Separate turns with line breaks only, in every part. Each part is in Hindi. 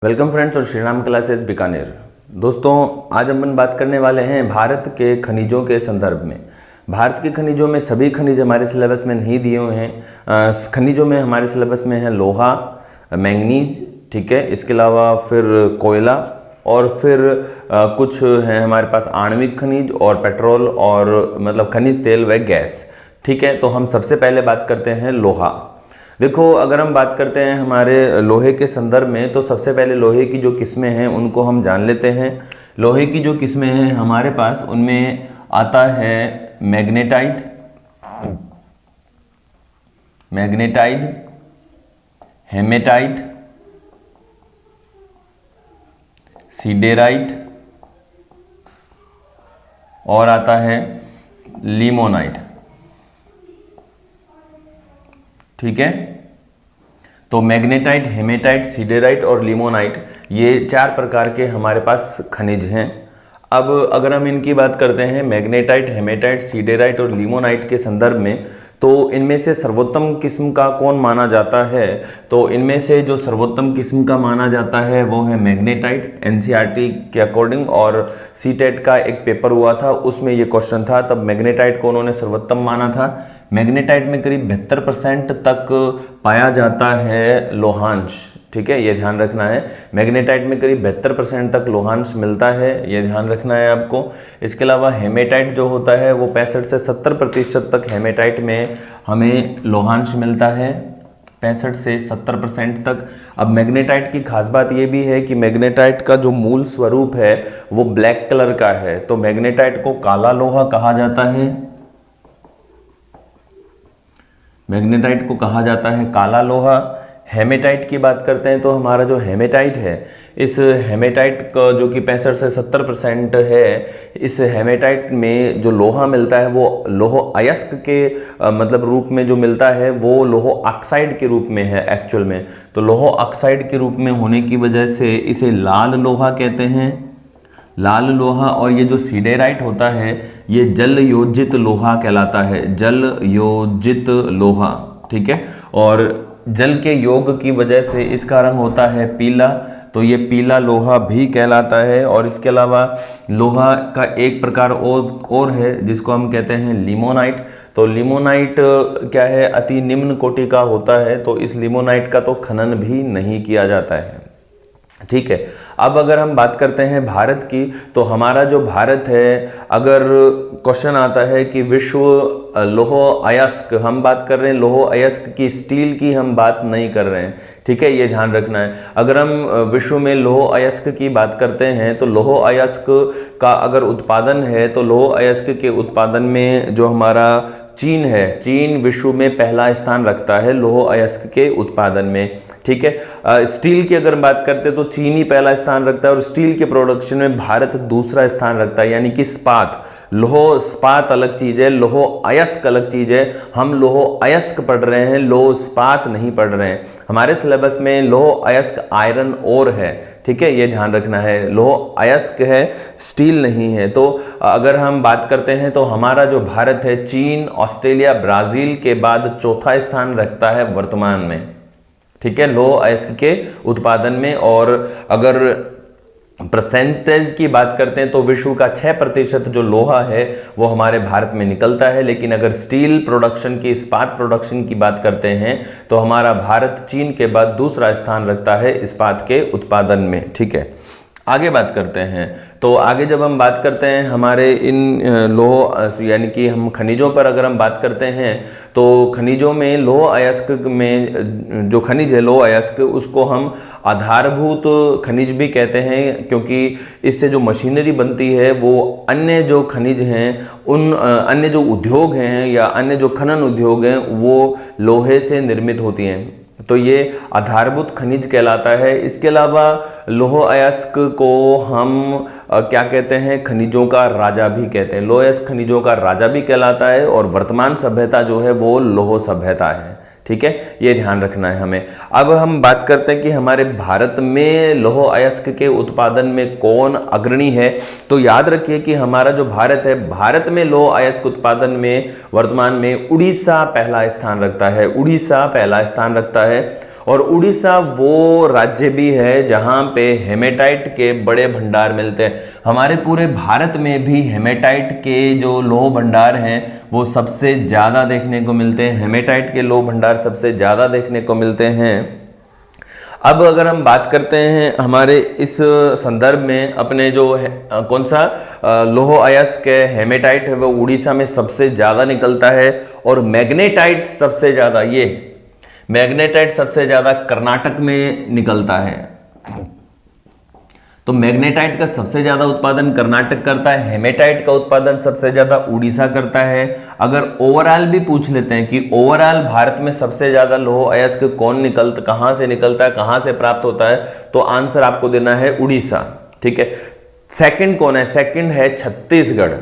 वेलकम फ्रेंड्स और श्री राम क्लासेस बीकानेर। दोस्तों, आज हम बात करने वाले हैं भारत के खनिजों के संदर्भ में। भारत के खनिजों में सभी खनिज हमारे सिलेबस में नहीं दिए हुए हैं। खनिजों में हमारे सिलेबस में है लोहा, मैंगनीज, ठीक है, इसके अलावा फिर कोयला और फिर कुछ हैं हमारे पास आणविक खनिज और पेट्रोल और मतलब खनिज तेल व गैस, ठीक है। तो हम सबसे पहले बात करते हैं लोहा। देखो, अगर हम बात करते हैं हमारे लोहे के संदर्भ में तो सबसे पहले लोहे की जो किस्में हैं उनको हम जान लेते हैं। लोहे की जो किस्में हैं हमारे पास उनमें आता है मैग्नेटाइट, हेमेटाइट, सीडेराइट और आता है लिमोनाइट, ठीक है। तो मैग्नेटाइट, हेमेटाइट, सीडेराइट और लिमोनाइट ये चार प्रकार के हमारे पास खनिज हैं। अब अगर हम इनकी बात करते हैं मैग्नेटाइट, हेमेटाइट, सीडेराइट और लिमोनाइट के संदर्भ में, तो इनमें से सर्वोत्तम किस्म का कौन माना जाता है? तो इनमें से जो सर्वोत्तम किस्म का माना जाता है वो है मैग्नेटाइट। एनसीईआरटी के अकॉर्डिंग और सीटेट का एक पेपर हुआ था, उसमें ये क्वेश्चन था, तब मैग्नेटाइट को उन्होंने सर्वोत्तम माना था। मैग्नेटाइट में करीब 72% तक पाया जाता है लोहांश, ठीक है, ये ध्यान रखना है। मैग्नेटाइट में करीब 72% तक लोहांश मिलता है, ये ध्यान रखना है आपको। इसके अलावा हेमेटाइट जो होता है वो 65 से 70% तक हेमेटाइट में हमें लोहांश मिलता है, 65 से 70% तक। अब मैग्नेटाइट की खास बात ये भी है कि मैग्नेटाइट का जो मूल स्वरूप है वो ब्लैक कलर का है, तो मैग्नेटाइट को काला लोहा कहा जाता है। मैग्नेटाइट को कहा जाता है काला लोहा। हेमेटाइट की बात करते हैं तो हमारा जो हेमेटाइट है, इस हेमेटाइट का जो कि 65 से 70% है, इस हेमेटाइट में जो लोहा मिलता है वो लोहो अयस्क के मतलब रूप में जो मिलता है वो लोहो ऑक्साइड के रूप में है एक्चुअल में। तो लोहो ऑक्साइड के रूप में होने की वजह से इसे लाल लोहा कहते हैं, लाल लोहा। और ये जो सीडेराइट होता है ये जल योजित लोहा कहलाता है, जल योजित लोहा, ठीक है। और जल के योग की वजह से इसका रंग होता है पीला, तो ये पीला लोहा भी कहलाता है। और इसके अलावा लोहा का एक प्रकार और है जिसको हम कहते हैं लिमोनाइट। तो लिमोनाइट क्या है, अति निम्न कोटि का होता है, तो इस लिमोनाइट का तो खनन भी नहीं किया जाता है, ठीक है। अब अगर हम बात करते हैं भारत की, तो हमारा जो भारत है, अगर क्वेश्चन आता है कि विश्व लोहो अयस्क, हम बात कर रहे हैं लोहो अयस्क की, स्टील की हम बात नहीं कर रहे हैं, ठीक है, ये ध्यान रखना है। अगर हम विश्व में लोहो अयस्क की बात करते हैं तो लोहो अयस्क का अगर उत्पादन है तो लोहो अयस्क के उत्पादन में जो हमारा चीन है, चीन विश्व में पहला स्थान रखता है लोहो अयस्क के उत्पादन में, ठीक है। स्टील की अगर बात करते हैं तो चीन ही पहला स्थान रखता है और स्टील के प्रोडक्शन में भारत दूसरा स्थान रखता है, यानी कि इस्पात, लोहो इस्पात अलग चीज है, लोहो अयस्क अलग चीज है। हम लोहो अयस्क पढ़ रहे हैं, लोहो इस्पात नहीं पढ़ रहे हैं। हमारे सिलेबस में लोहो अयस्क आयरन ओर है, ठीक है, ये ध्यान रखना है, लोहो अयस्क है, स्टील नहीं है। तो अगर हम बात करते हैं तो हमारा जो भारत है चीन, ऑस्ट्रेलिया, ब्राजील के बाद चौथा स्थान रखता है वर्तमान में, ठीक है, लोहो अयस्क के उत्पादन में। और अगर परसेंटेज की बात करते हैं तो विश्व का 6% जो लोहा है वो हमारे भारत में निकलता है। लेकिन अगर स्टील प्रोडक्शन की, इस्पात प्रोडक्शन की बात करते हैं तो हमारा भारत चीन के बाद दूसरा स्थान रखता है इस्पात के उत्पादन में, ठीक है। आगे बात करते हैं, तो आगे जब हम बात करते हैं हमारे इन लोह यानी कि हम खनिजों पर अगर हम बात करते हैं तो खनिजों में लोह अयस्क में जो खनिज है लोह अयस्क, उसको हम आधारभूत खनिज भी कहते हैं, क्योंकि इससे जो मशीनरी बनती है वो अन्य जो खनिज हैं, उन अन्य जो उद्योग हैं या अन्य जो खनन उद्योग हैं वो लोहे से निर्मित होती हैं, तो ये आधारभूत खनिज कहलाता है। इसके अलावा लोह अयस्क को हम क्या कहते हैं, खनिजों का राजा भी कहते हैं, लोह अयस्क खनिजों का राजा भी कहलाता है। और वर्तमान सभ्यता जो है वो लोह सभ्यता है, ठीक है, ये ध्यान रखना है हमें। अब हम बात करते हैं कि हमारे भारत में लौह अयस्क के उत्पादन में कौन अग्रणी है। तो याद रखिए कि हमारा जो भारत है, भारत में लौह अयस्क उत्पादन में वर्तमान में उड़ीसा पहला स्थान रखता है, उड़ीसा पहला स्थान रखता है। और उड़ीसा वो राज्य भी है जहां पे हेमेटाइट के बड़े भंडार मिलते हैं। हमारे पूरे भारत में भी हेमेटाइट के जो लौह भंडार हैं वो सबसे ज़्यादा देखने को मिलते हैं। हेमेटाइट के लौह भंडार सबसे ज़्यादा देखने को मिलते हैं। अब अगर हम बात करते हैं हमारे इस संदर्भ में अपने जो कौन सा लौह अयस्क है हेमेटाइट है वो उड़ीसा में सबसे ज़्यादा निकलता है। और मैग्नेटाइट सबसे ज़्यादा, ये मैग्नेटाइट सबसे ज़्यादा कर्नाटक में निकलता है। तो मैग्नेटाइट का सबसे ज़्यादा उत्पादन कर्नाटक करता है, हेमेटाइट का उत्पादन सबसे ज़्यादा उड़ीसा करता है। अगर ओवरऑल भी पूछ लेते हैं कि ओवरऑल भारत में सबसे ज़्यादा लौह अयस्क कहाँ से निकलता है, कहाँ से प्राप्त होता है, तो आंसर आपको देना है उड़ीसा। ठीक है। सेकंड कौन है? सेकंड है छत्तीसगढ़।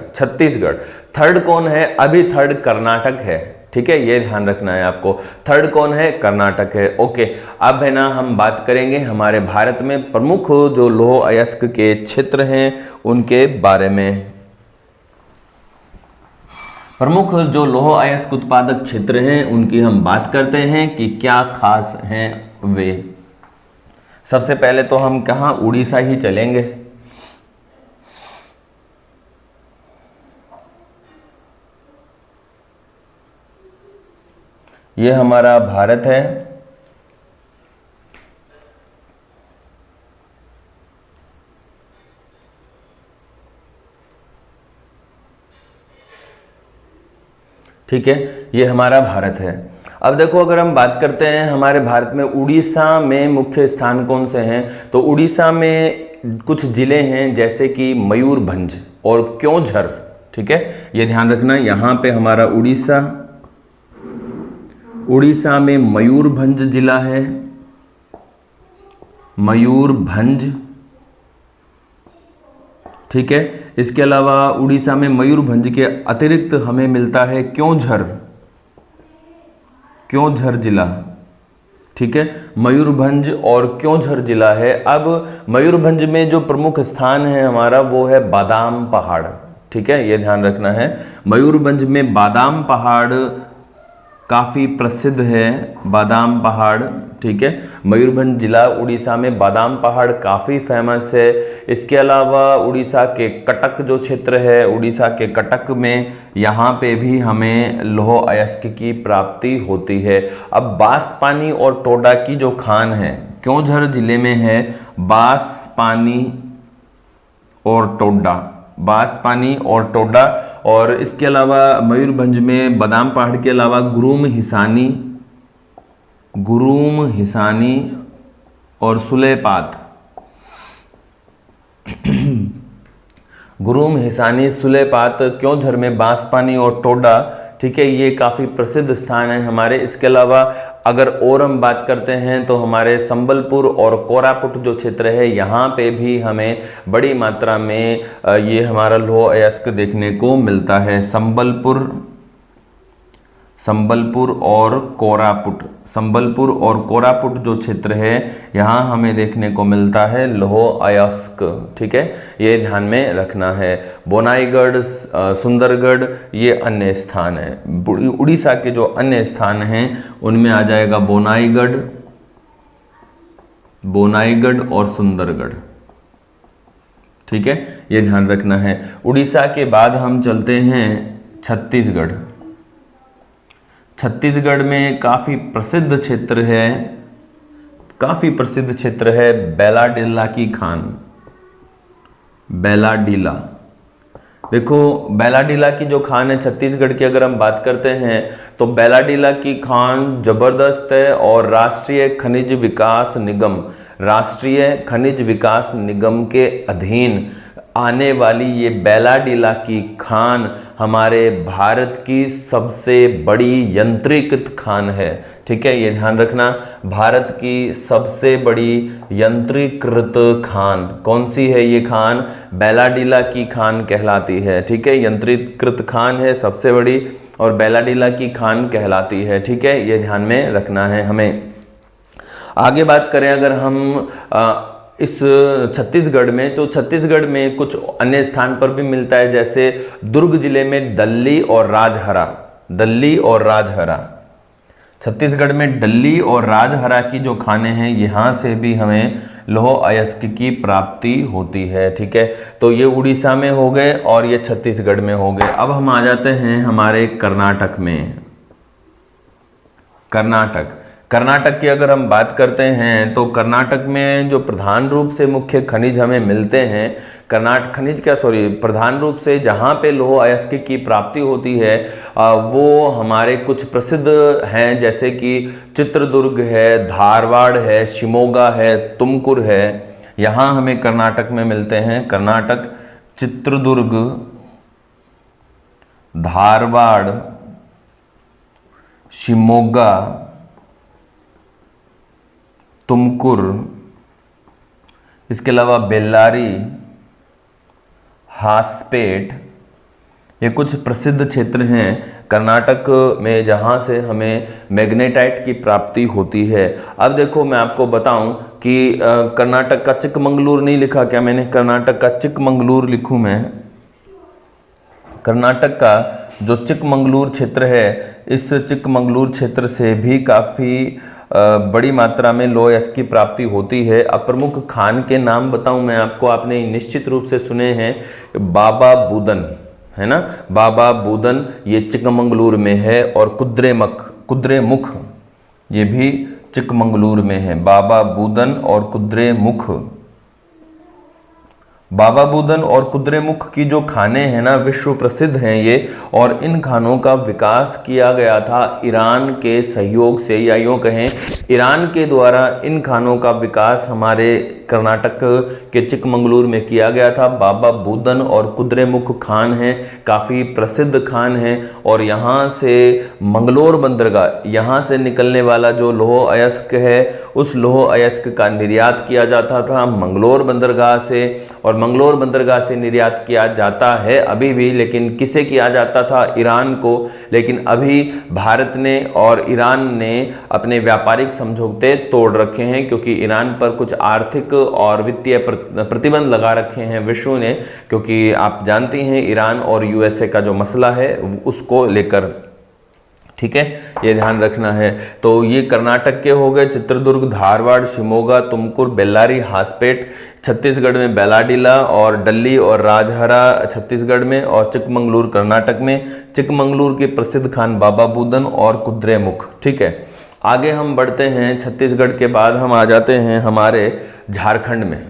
थर्ड कौन है? अभी थर्ड कर्नाटक है। ठीक है, ये ध्यान रखना है आपको। थर्ड कौन है? कर्नाटक है। ओके, अब है ना हम बात करेंगे हमारे भारत में प्रमुख जो लौह अयस्क के क्षेत्र हैं उनके बारे में। प्रमुख जो लौह अयस्क उत्पादक क्षेत्र हैं उनकी हम बात करते हैं कि क्या खास हैं वे। सबसे पहले तो हम कहाँ, उड़ीसा ही चलेंगे। ये हमारा भारत है। ठीक है, ये हमारा भारत है। अब देखो, अगर हम बात करते हैं हमारे भारत में उड़ीसा में मुख्य स्थान कौन से हैं, तो उड़ीसा में कुछ जिले हैं जैसे कि मयूरभंज और क्योंझर। ठीक है, ये ध्यान रखना। यहाँ पे हमारा उड़ीसा में मयूरभंज जिला है, मयूरभंज। ठीक है, इसके अलावा उड़ीसा में मयूरभंज के अतिरिक्त हमें मिलता है क्योंझर जिला। ठीक है, मयूरभंज और क्योंझर जिला है। अब मयूरभंज में जो प्रमुख स्थान है हमारा वो है बादाम पहाड़। ठीक है, ये ध्यान रखना है। मयूरभंज में बादाम पहाड़ काफ़ी प्रसिद्ध है, बादाम पहाड़। ठीक है, मयूरभंज जिला उड़ीसा में बादाम पहाड़ काफ़ी फेमस है। इसके अलावा उड़ीसा के कटक जो क्षेत्र है, उड़ीसा के कटक में यहाँ पे भी हमें लौह अयस्क की प्राप्ति होती है। अब बांसपानी और टोडा की जो खान है क्योंझर जिले में है, बांसपानी और टोडा। और इसके अलावा मयूरभंज में बादाम पहाड़ के अलावा गुरूम हिसानी और सुलेपात गुरूम हिसानी सुलेपात क्योंझर में बांसपानी और टोडा। ठीक है, ये काफ़ी प्रसिद्ध स्थान है हमारे। इसके अलावा अगर और हम बात करते हैं तो हमारे संबलपुर और कोरापुट जो क्षेत्र है यहाँ पे भी हमें बड़ी मात्रा में ये हमारा लौह अयस्क देखने को मिलता है। संबलपुर और कोरापुट जो क्षेत्र है यहाँ हमें देखने को मिलता है लौह अयस्क। ठीक है, ये ध्यान में रखना है। बोनाईगढ़, सुंदरगढ़ ये अन्य स्थान है। उड़ीसा के जो अन्य स्थान हैं उनमें आ जाएगा बोनाईगढ़ और सुंदरगढ़। ठीक है, ये ध्यान रखना है। उड़ीसा के बाद हम चलते हैं छत्तीसगढ़ में काफ़ी प्रसिद्ध क्षेत्र है बैलाडीला की खान। देखो, बैलाडीला की जो खान है छत्तीसगढ़ की अगर हम बात करते हैं तो बैलाडीला की खान ज़बरदस्त है। और राष्ट्रीय खनिज विकास निगम के अधीन आने वाली ये बैलाडीला की खान हमारे भारत की सबसे बड़ी यंत्रीकृत खान है। ठीक है, ये ध्यान रखना। भारत की सबसे बड़ी यंत्रीकृत खान कौन सी है? ये खान बैलाडीला की खान कहलाती है। ठीक है, यंत्रीकृत खान है सबसे बड़ी और बैलाडीला की खान कहलाती है। ठीक है, ये ध्यान में रखना है हमें। आगे बात करें अगर हम इस छत्तीसगढ़ में, तो छत्तीसगढ़ में कुछ अन्य स्थान पर भी मिलता है, जैसे दुर्ग जिले में दल्ली और राजहरा। छत्तीसगढ़ में डल्ली और राजहरा की जो खाने हैं यहाँ से भी हमें लौह अयस्क की प्राप्ति होती है। ठीक है, तो ये उड़ीसा में हो गए और ये छत्तीसगढ़ में हो गए। अब हम आ जाते हैं हमारे कर्नाटक में। कर्नाटक की अगर हम बात करते हैं तो कर्नाटक में जो प्रधान रूप से मुख्य खनिज हमें मिलते हैं, प्रधान रूप से जहाँ पे लौह अयस्क की प्राप्ति होती है वो हमारे कुछ प्रसिद्ध हैं, जैसे कि चित्रदुर्ग है, धारवाड़ है, शिमोगा है, तुमकुर है। यहाँ हमें कर्नाटक में मिलते हैं। कर्नाटक, चित्रदुर्ग, धारवाड़, शिमोगा, तुमकुर, इसके अलावा बेल्लारी, हासपेट, ये कुछ प्रसिद्ध क्षेत्र हैं कर्नाटक में जहाँ से हमें मैग्नेटाइट की प्राप्ति होती है। अब देखो मैं आपको बताऊं कि कर्नाटक का चिकमंगलूर नहीं लिखा क्या मैंने? कर्नाटक का चिकमंगलूर लिखूं मैं। कर्नाटक का जो चिकमंगलूर क्षेत्र है, इस चिकमंगलूर क्षेत्र से भी काफ़ी बड़ी मात्रा में लौह अयस्क की प्राप्ति होती है। अब प्रमुख खान के नाम बताऊं मैं आपको, आपने निश्चित रूप से सुने हैं, बाबा बूदन, है ना? बाबा बूदन ये चिकमंगलूर में है, और कुद्रेमुख ये भी चिकमंगलूर में है। बाबा बूदन और कुद्रेमुख, बाबा बूदन और कुद्रेमुख की जो खाने हैं ना, विश्व प्रसिद्ध हैं ये, और इन खानों का विकास किया गया था ईरान के सहयोग से, या यूँ कहें ईरान के द्वारा इन खानों का विकास हमारे कर्नाटक के चिकमंगलूर में किया गया था। बाबा बूदन और कुद्रेमुख खान हैं, काफ़ी प्रसिद्ध खान हैं, और यहाँ से मंगलोर बंदरगाह, यहाँ से निकलने वाला जो लौह अयस्क है, उस लौह अयस्क का निर्यात किया जाता था मंगलोर बंदरगाह से, और मंगलोर बंदरगाह से निर्यात किया जाता है अभी भी, लेकिन किसे किया जाता था? ईरान को। लेकिन अभी भारत ने और ईरान ने अपने व्यापारिक समझौते तोड़ रखे हैं, क्योंकि ईरान पर कुछ आर्थिक और वित्तीय प्रतिबंध लगा रखे हैं विश्व ने, क्योंकि आप जानती हैं ईरान और यूएसए का जो मसला है उसको लेकर। ठीक है, ये ध्यान रखना है। तो ये कर्नाटक के हो गए, चित्रदुर्ग, धारवाड़, शिमोगा, तुमकुर, बेल्लारी, हासपेट छत्तीसगढ़ में, बेलाडीला और डल्ली और राजहरा छत्तीसगढ़ में, और चिकमंगलूर कर्नाटक में। चिकमंगलूर के प्रसिद्ध खान बाबा बूदन और कुद्रेमुख। ठीक है, आगे हम बढ़ते हैं। छत्तीसगढ़ के बाद हम आ जाते हैं हमारे झारखंड में।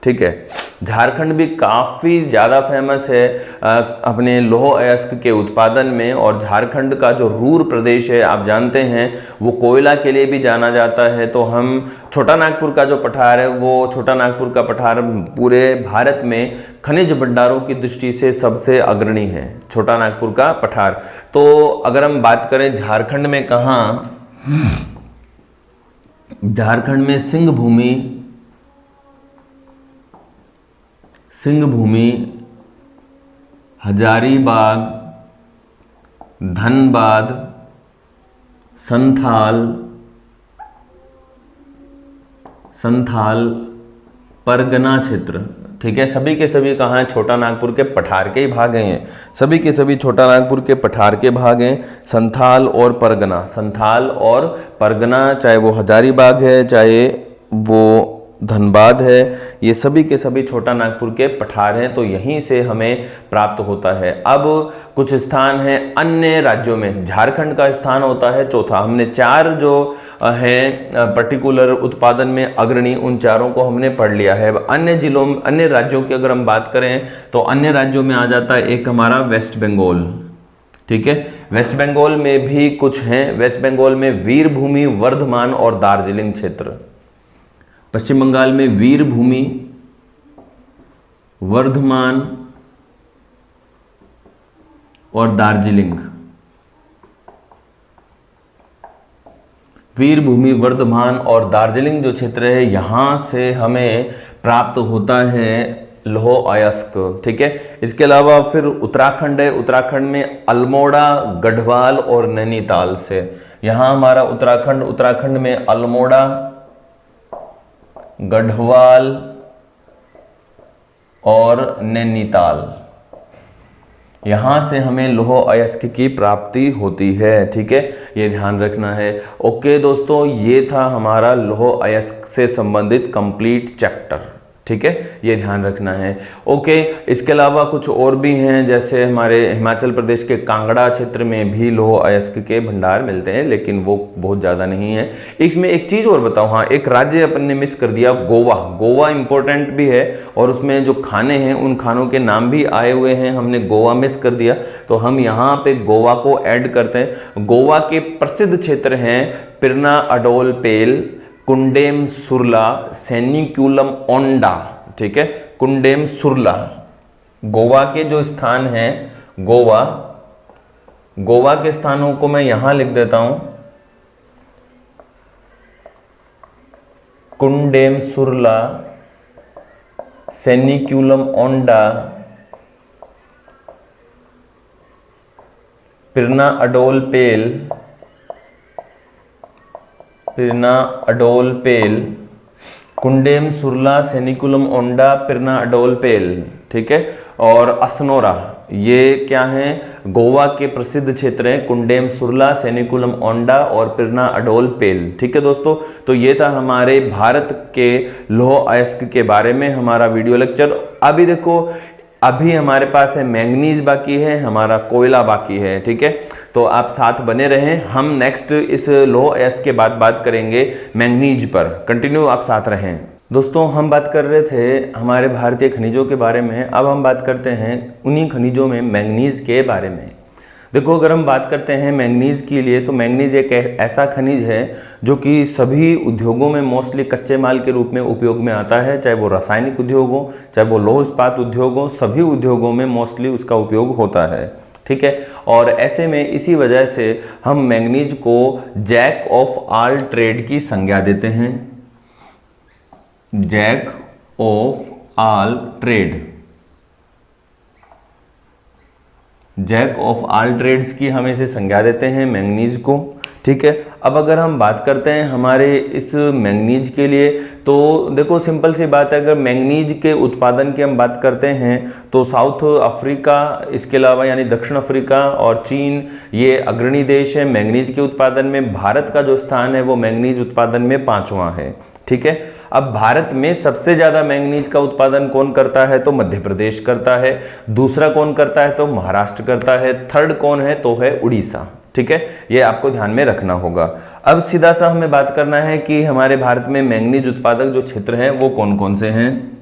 ठीक है, झारखंड भी काफ़ी ज़्यादा फेमस है अपने लौह अयस्क के उत्पादन में, और झारखंड का जो रूर प्रदेश है आप जानते हैं वो कोयला के लिए भी जाना जाता है। तो हम छोटा नागपुर का जो पठार है, वो छोटा नागपुर का पठार पूरे भारत में खनिज भंडारों की दृष्टि से सबसे अग्रणी है, छोटा नागपुर का पठार। तो अगर हम बात करें झारखंड में कहाँ, झारखंड में सिंहभूमि, हजारीबाग, धनबाद, संथाल, परगना क्षेत्र। ठीक है, सभी के सभी कहाँ हैं? छोटा नागपुर के पठार के ही भाग हैं, सभी के सभी छोटा नागपुर के पठार के भाग हैं। संथाल और परगना, चाहे वो हजारीबाग है, चाहे वो धनबाद है, ये सभी के सभी छोटा नागपुर के पठार हैं, तो यहीं से हमें प्राप्त होता है। अब कुछ स्थान हैं अन्य राज्यों में, झारखंड का स्थान होता है चौथा। हमने चार जो हैं पर्टिकुलर उत्पादन में अग्रणी, उन चारों को हमने पढ़ लिया है। अन्य जिलों में, अन्य राज्यों की अगर हम बात करें तो अन्य राज्यों में आ जाता है एक हमारा वेस्ट बंगाल। ठीक है, वेस्ट बंगाल में भी कुछ हैं। वेस्ट बंगाल में वीरभूमि, वर्धमान और दार्जिलिंग क्षेत्र। पश्चिम बंगाल में वीरभूमि, वर्धमान और दार्जिलिंग। वीरभूमि, वर्धमान और दार्जिलिंग जो क्षेत्र है, यहाँ से हमें प्राप्त होता है लौह अयस्क। ठीक है, इसके अलावा फिर उत्तराखंड है। उत्तराखंड में अल्मोड़ा, गढ़वाल और नैनीताल से। यहाँ हमारा उत्तराखंड में अल्मोड़ा, गढ़वाल और नैनीताल, यहाँ से हमें लौह अयस्क की प्राप्ति होती है। ठीक है, ये ध्यान रखना है। ओके दोस्तों, ये था हमारा लौह अयस्क से संबंधित कंप्लीट चैप्टर। ठीक है, ये ध्यान रखना है। ओके, इसके अलावा कुछ और भी हैं, जैसे हमारे हिमाचल प्रदेश के कांगड़ा क्षेत्र में भी लौह अयस्क के भंडार मिलते हैं, लेकिन वो बहुत ज़्यादा नहीं है। इसमें एक चीज़ और बताऊँ, हाँ, एक राज्य अपन ने मिस कर दिया, गोवा। गोवा इंपॉर्टेंट भी है और उसमें जो खाने हैं उन खानों के नाम भी आए हुए हैं, हमने गोवा मिस कर दिया, तो हम यहाँ पे गोवा को ऐड करते हैं। गोवा के प्रसिद्ध क्षेत्र हैं पिरना अडोल पेल, कुंडेम सुरला, सेनिक्यूलम ओंडा। ठीक है, कुंडेम सुरला गोवा के जो स्थान हैं, गोवा के स्थानों को मैं यहां लिख देता हूं, कुंडेम सुरला, सेनिक्यूलम ओंडा, पिरना अडोल पेल, कुंडेम सुरला, सेनिकुलम ओंडा, पिरना अडोल पेल। ठीक है, और असनोरा, ये क्या हैं, गोवा के प्रसिद्ध क्षेत्र हैं, कुंडेम सुरला, सेनिकुलम ओंडा और पिरना अडोल पेल। ठीक है दोस्तों, तो ये था हमारे भारत के लौह अयस्क के बारे में हमारा वीडियो लेक्चर। अभी देखो, अभी हमारे पास है मैंगनीज बाकी है, हमारा कोयला बाकी है। ठीक है, तो आप साथ बने रहें, हम नेक्स्ट इस लौह अयस्क के बाद बात करेंगे मैंगनीज पर। कंटिन्यू आप साथ रहें। दोस्तों, हम बात कर रहे थे हमारे भारतीय खनिजों के बारे में, अब हम बात करते हैं उन्हीं खनिजों में मैंगनीज के बारे में। देखो, अगर हम बात करते हैं मैंगनीज के लिए, तो मैंगनीज एक ऐसा खनिज है जो कि सभी उद्योगों में मोस्टली कच्चे माल के रूप में उपयोग में आता है, चाहे वो रासायनिक उद्योग हो, चाहे वो लौह इस्पात उद्योग हो, सभी उद्योगों में मोस्टली उसका उपयोग होता है। ठीक है, और ऐसे में इसी वजह से हम मैंगनीज को जैक ऑफ ऑल ट्रेड की संज्ञा देते हैं, jack of all trade, jack of all trades की हम इसे संज्ञा देते हैं मैंगनीज को। ठीक है, अब अगर हम बात करते हैं हमारे इस मैंगनीज के लिए, तो देखो सिंपल सी बात है, अगर मैंगनीज के उत्पादन की हम बात करते हैं तो साउथ अफ्रीका, इसके अलावा यानी दक्षिण अफ्रीका और चीन, ये अग्रणी देश है मैंगनीज के उत्पादन में। भारत का जो स्थान है वो मैंगनीज उत्पादन में 5वां है। ठीक है, अब भारत में सबसे ज्यादा मैंगनीज का उत्पादन कौन करता है, तो मध्य प्रदेश करता है। दूसरा कौन करता है, तो महाराष्ट्र करता है। थर्ड कौन है, तो है उड़ीसा। ठीक है, ये आपको ध्यान में रखना होगा। अब सीधा सा हमें बात करना है कि हमारे भारत में मैंगनीज उत्पादक जो क्षेत्र हैं वो कौन कौन से हैं।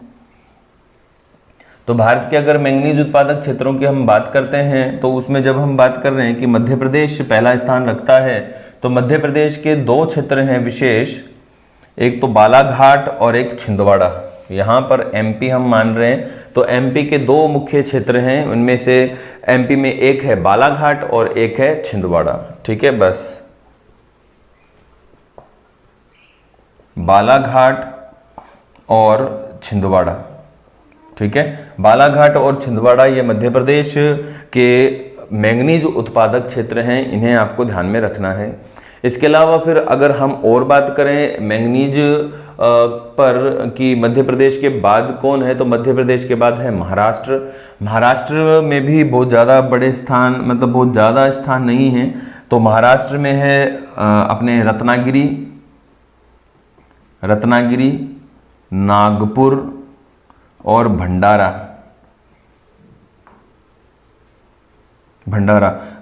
तो भारत के अगर मैंगनीज उत्पादक क्षेत्रों की हम बात करते हैं, तो उसमें जब हम बात कर रहे हैं कि मध्य प्रदेश पहला स्थान रखता है, तो मध्य प्रदेश के 2 क्षेत्र हैं विशेष, एक तो बालाघाट और एक छिंदवाड़ा। यहाँ पर एमपी हम मान रहे हैं, तो एमपी के 2 मुख्य क्षेत्र हैं, उनमें से एमपी में एक है बालाघाट और एक है छिंदवाड़ा। ठीक है, बस बालाघाट और छिंदवाड़ा। ठीक है, बालाघाट और छिंदवाड़ा ये मध्य प्रदेश के मैंगनीज उत्पादक क्षेत्र हैं, इन्हें आपको ध्यान में रखना है। इसके अलावा फिर अगर हम और बात करें मैंगनीज पर कि मध्य प्रदेश के बाद कौन है, तो मध्य प्रदेश के बाद है महाराष्ट्र। महाराष्ट्र में भी बहुत ज़्यादा बड़े स्थान, मतलब बहुत ज़्यादा स्थान नहीं है, तो महाराष्ट्र में है अपने रत्नागिरी, नागपुर और भंडारा।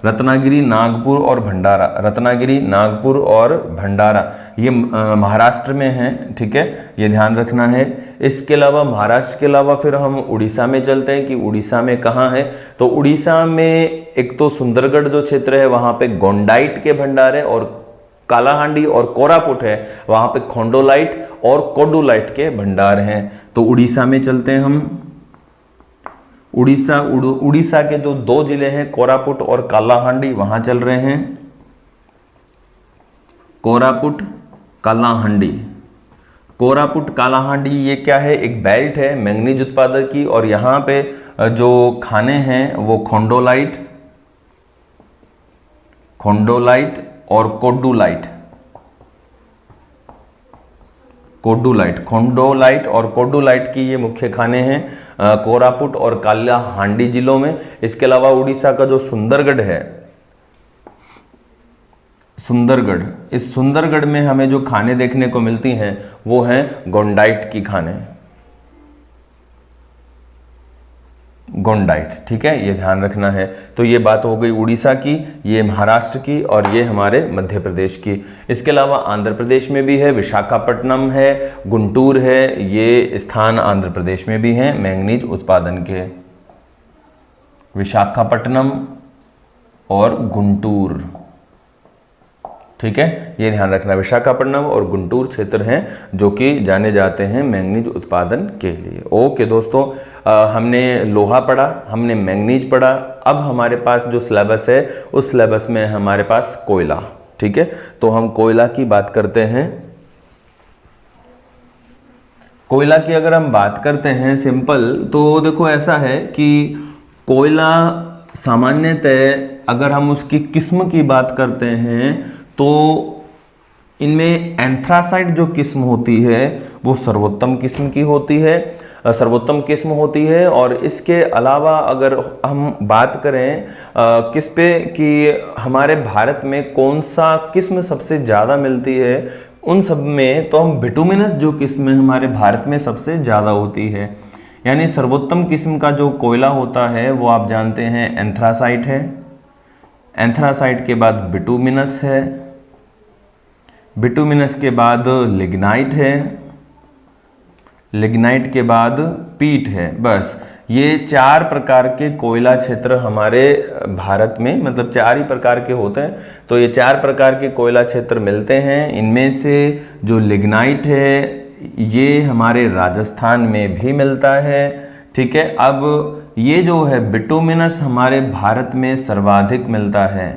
रत्नागिरी, नागपुर और भंडारा, रत्नागिरी, नागपुर और भंडारा, ये महाराष्ट्र में है। ठीक है, ये ध्यान रखना है। इसके अलावा महाराष्ट्र के अलावा फिर हम उड़ीसा में चलते हैं कि उड़ीसा में कहाँ है, तो उड़ीसा में एक तो सुंदरगढ़ जो क्षेत्र है वहाँ पे गोंडाइट के भंडार है, और कालाहांडी और कोरापुट है वहाँ पे खोंडोलाइट और कोडुलाइट के भंडार हैं। तो उड़ीसा में चलते हैं हम। उड़ीसा के जो 2 जिले हैं कोरापुट और कालाहांडी, वहां चल रहे हैं। कोरापुट कालाहांडी ये क्या है, एक बेल्ट है मैंगनीज उत्पादक की, और यहाँ पे जो खाने हैं वो खोंडोलाइट और कोडुलाइट, खोंडोलाइट और कोडुलाइट की ये मुख्य खाने हैं। कोरापुट और कालाहांडी जिलों में। इसके अलावा उड़ीसा का जो सुंदरगढ़ है, सुंदरगढ़, इस सुंदरगढ़ में हमें जो खाने देखने को मिलती हैं वो हैं गोंडाइट की खाने, गोंडाइट। ठीक है, ये ध्यान रखना है। तो ये बात हो गई उड़ीसा की, ये महाराष्ट्र की और ये हमारे मध्य प्रदेश की। इसके अलावा आंध्र प्रदेश में भी है, विशाखापट्टनम है, गुंटूर है, ये स्थान आंध्र प्रदेश में भी हैं मैंगनीज उत्पादन के, विशाखापट्टनम और गुंटूर। ठीक है, ये ध्यान रखना, विशाखापट्टनम और गुंटूर क्षेत्र हैं जो कि जाने जाते हैं मैंगनीज उत्पादन के लिए। ओके दोस्तों, हमने लोहा पढ़ा, हमने मैंगनीज पढ़ा। अब हमारे पास जो सिलेबस है उस सिलेबस में हमारे पास कोयला। ठीक है, तो हम कोयला की बात करते हैं। कोयला की अगर हम बात करते हैं सिंपल, तो देखो ऐसा है कि कोयला सामान्यतः अगर हम उसकी किस्म की बात करते हैं तो इनमें एंथ्रासाइट जो किस्म होती है वो सर्वोत्तम किस्म की होती है, सर्वोत्तम किस्म होती है। और इसके अलावा अगर हम बात करें किस पे कि हमारे भारत में कौन सा किस्म सबसे ज़्यादा मिलती है उन सब में, तो हम बिटुमिनस जो किस्म हमारे भारत में सबसे ज़्यादा होती है। यानी सर्वोत्तम किस्म का जो कोयला होता है वो आप जानते हैं एंथ्रासाइट है, एंथ्रासाइट के बाद बिटुमिनस है, बिटुमिनस के बाद लिग्नाइट है, लिग्नाइट के बाद पीट है। बस ये 4 प्रकार के कोयला क्षेत्र हमारे भारत में, मतलब 4 ही प्रकार के होते हैं। तो ये 4 प्रकार के कोयला क्षेत्र मिलते हैं। इनमें से जो लिग्नाइट है ये हमारे राजस्थान में भी मिलता है। ठीक है, अब ये जो है बिटुमिनस हमारे भारत में सर्वाधिक मिलता है,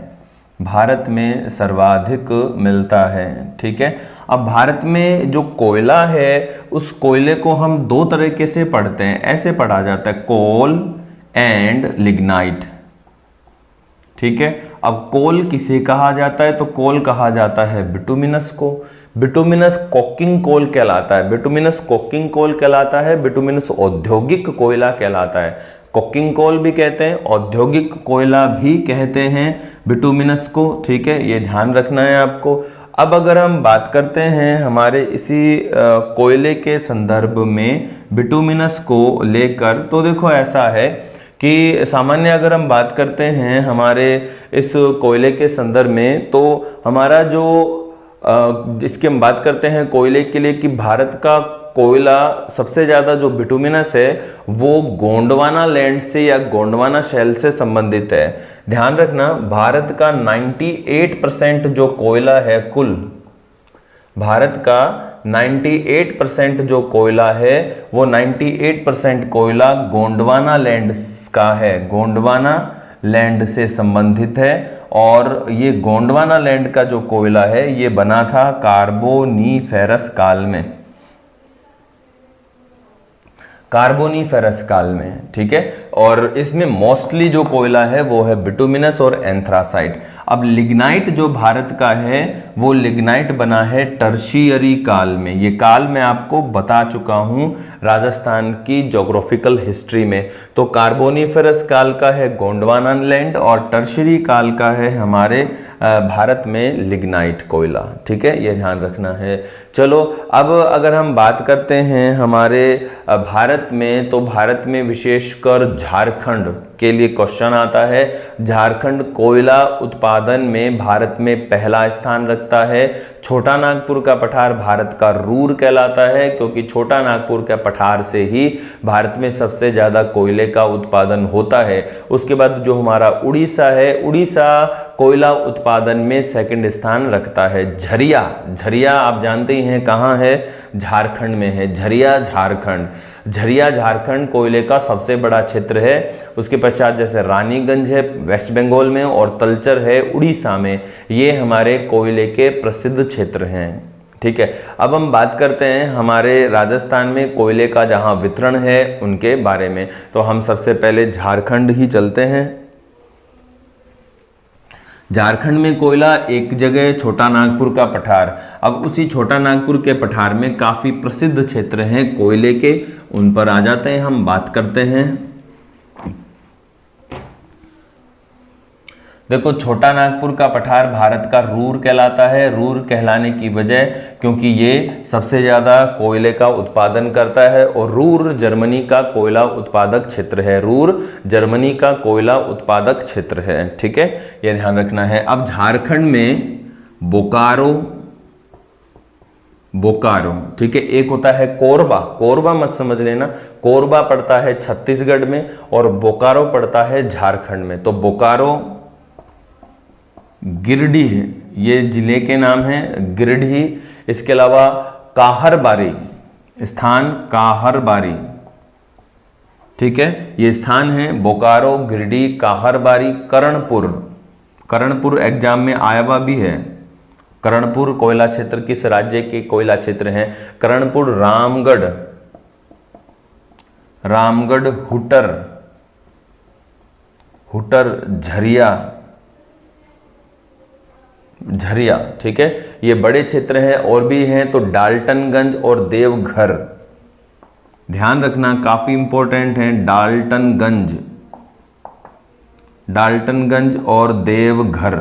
भारत में सर्वाधिक मिलता है। ठीक है, अब भारत में जो कोयला है उस कोयले को हम 2 तरीके से पढ़ते हैं। ऐसे पढ़ा जाता है कोल एंड लिग्नाइट। ठीक है, अब कोल किसे कहा जाता है, तो कोल कहा जाता है बिटुमिनस को। बिटुमिनस कोकिंग कोल कहलाता है, बिटुमिनस कोकिंग कोल कहलाता है, बिटुमिनस औद्योगिक कोयला कहलाता है। कोकिंग कोल भी कहते हैं, औद्योगिक कोयला भी कहते हैं बिटुमिनस को। ठीक है, ये ध्यान रखना है आपको। अब अगर हम बात करते हैं हमारे इसी कोयले के संदर्भ में बिटुमिनस को लेकर, तो देखो ऐसा है कि सामान्य अगर हम बात करते हैं हमारे इस कोयले के संदर्भ में, तो हमारा जो इसकी हम बात करते हैं कोयले के लिए कि भारत का कोयला सबसे ज़्यादा जो बिटुमिनस है वो गोंडवाना लैंड से या गोंडवाना शैल से संबंधित है। ध्यान रखना, भारत का 98% जो कोयला है, कुल भारत का 98% जो कोयला है वो 98% कोयला गोंडवाना लैंड का है, गोंडवाना लैंड से संबंधित है। और ये गोंडवाना लैंड का जो कोयला है ये बना था कार्बोनीफेरस काल में, कार्बोनीफेरस काल में। ठीक है, और इसमें मोस्टली जो कोयला है वो है बिटुमिनस और एंथ्रासाइट। अब लिग्नाइट जो भारत का है वो लिग्नाइट बना है टर्शियरी काल में। ये काल मैं आपको बता चुका हूँ राजस्थान की ज्योग्राफिकल हिस्ट्री में। तो कार्बोनीफेरस काल का है गोंडवाना लैंड और टर्शियरी काल का है हमारे भारत में लिग्नाइट कोयला। ठीक है, ये ध्यान रखना है। चलो अब अगर हम बात करते हैं हमारे भारत में, तो भारत में विशेषकर झारखंड के लिए क्वेश्चन आता है। झारखंड कोयला उत्पादन में भारत में पहला स्थान रखता है। छोटा नागपुर का पठार भारत का रूर कहलाता है, क्योंकि छोटा नागपुर के पठार से ही भारत में सबसे ज़्यादा कोयले का उत्पादन होता है। उसके बाद जो हमारा उड़ीसा है, उड़ीसा कोयला उत्पादन में सेकंड स्थान रखता है। झरिया, झरिया आप जानते ही हैं कहाँ है, झारखंड में है। झरिया झारखंड, झरिया झारखंड कोयले का सबसे बड़ा क्षेत्र है। उसके पश्चात जैसे रानीगंज है वेस्ट बंगाल में और तलचर है उड़ीसा में। ये हमारे कोयले के प्रसिद्ध क्षेत्र हैं। ठीक है, अब हम बात करते हैं हमारे राजस्थान में कोयले का जहां वितरण है उनके बारे में। तो हम सबसे पहले झारखंड ही चलते हैं। झारखंड में कोयला एक जगह छोटा नागपुर का पठार। अब उसी छोटा नागपुर के पठार में काफ़ी प्रसिद्ध क्षेत्र हैं कोयले के, उन पर आ जाते हैं, हम बात करते हैं। देखो, छोटा नागपुर का पठार भारत का रूर कहलाता है। रूर कहलाने की वजह क्योंकि ये सबसे ज़्यादा कोयले का उत्पादन करता है और रूर जर्मनी का कोयला उत्पादक क्षेत्र है। रूर जर्मनी का कोयला उत्पादक क्षेत्र है, ठीक है, ये ध्यान रखना है। अब झारखंड में बोकारो, बोकारो, ठीक है, एक होता है कोरबा, कोरबा मत समझ लेना, कोरबा पड़ता है छत्तीसगढ़ में और बोकारो पड़ता है झारखंड में। तो बोकारो, गिरिडीह, ये जिले के नाम हैं, गिरिडीह। इसके अलावा काहरबारी स्थान, काहरबारी, ठीक है, ये स्थान है बोकारो, गिरिडीह, काहरबारी, कर्णपुर। कर्णपुर एग्जाम में आया हुआ भी है। कर्णपुर कोयला क्षेत्र किस राज्य के कोयला क्षेत्र हैं? कर्णपुर, रामगढ़, रामगढ़, हुटर, हुटर, झरिया, झरिया, ठीक है, ये बड़े क्षेत्र हैं। और भी हैं तो डाल्टनगंज और देवघर, ध्यान रखना, काफी इंपॉर्टेंट है। डाल्टनगंज, डाल्टनगंज और देवघर,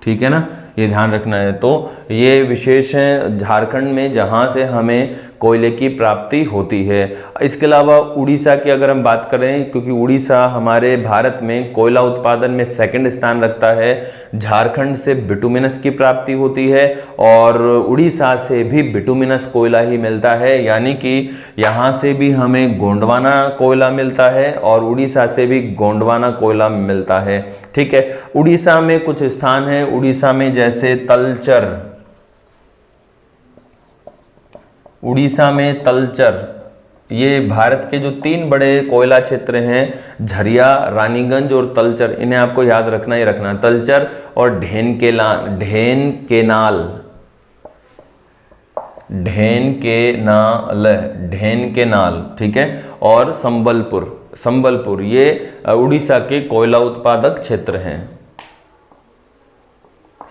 ठीक है ना, ये ध्यान रखना है। तो ये विशेष है झारखंड में जहाँ से हमें कोयले की प्राप्ति होती है। इसके अलावा उड़ीसा की अगर हम बात करें, क्योंकि उड़ीसा हमारे भारत में कोयला उत्पादन में सेकंड स्थान रखता है, झारखंड से बिटुमिनस की प्राप्ति होती है और उड़ीसा से भी बिटुमिनस कोयला ही मिलता है, यानी कि यहाँ से भी हमें गोंडवाना कोयला मिलता है और उड़ीसा से भी गोंडवाना कोयला मिलता है, ठीक है। उड़ीसा में कुछ स्थान है, उड़ीसा में जैसे तलचर, उड़ीसा में तलचर, ये भारत के जो 3 बड़े कोयला क्षेत्र हैं, झरिया, रानीगंज और तलचर, इन्हें आपको याद रखना ही रखना। तलचर और ढेन केनाल, ढेन केनाल, ठीक है, और संबलपुर, संबलपुर, ये उड़ीसा के कोयला उत्पादक क्षेत्र हैं।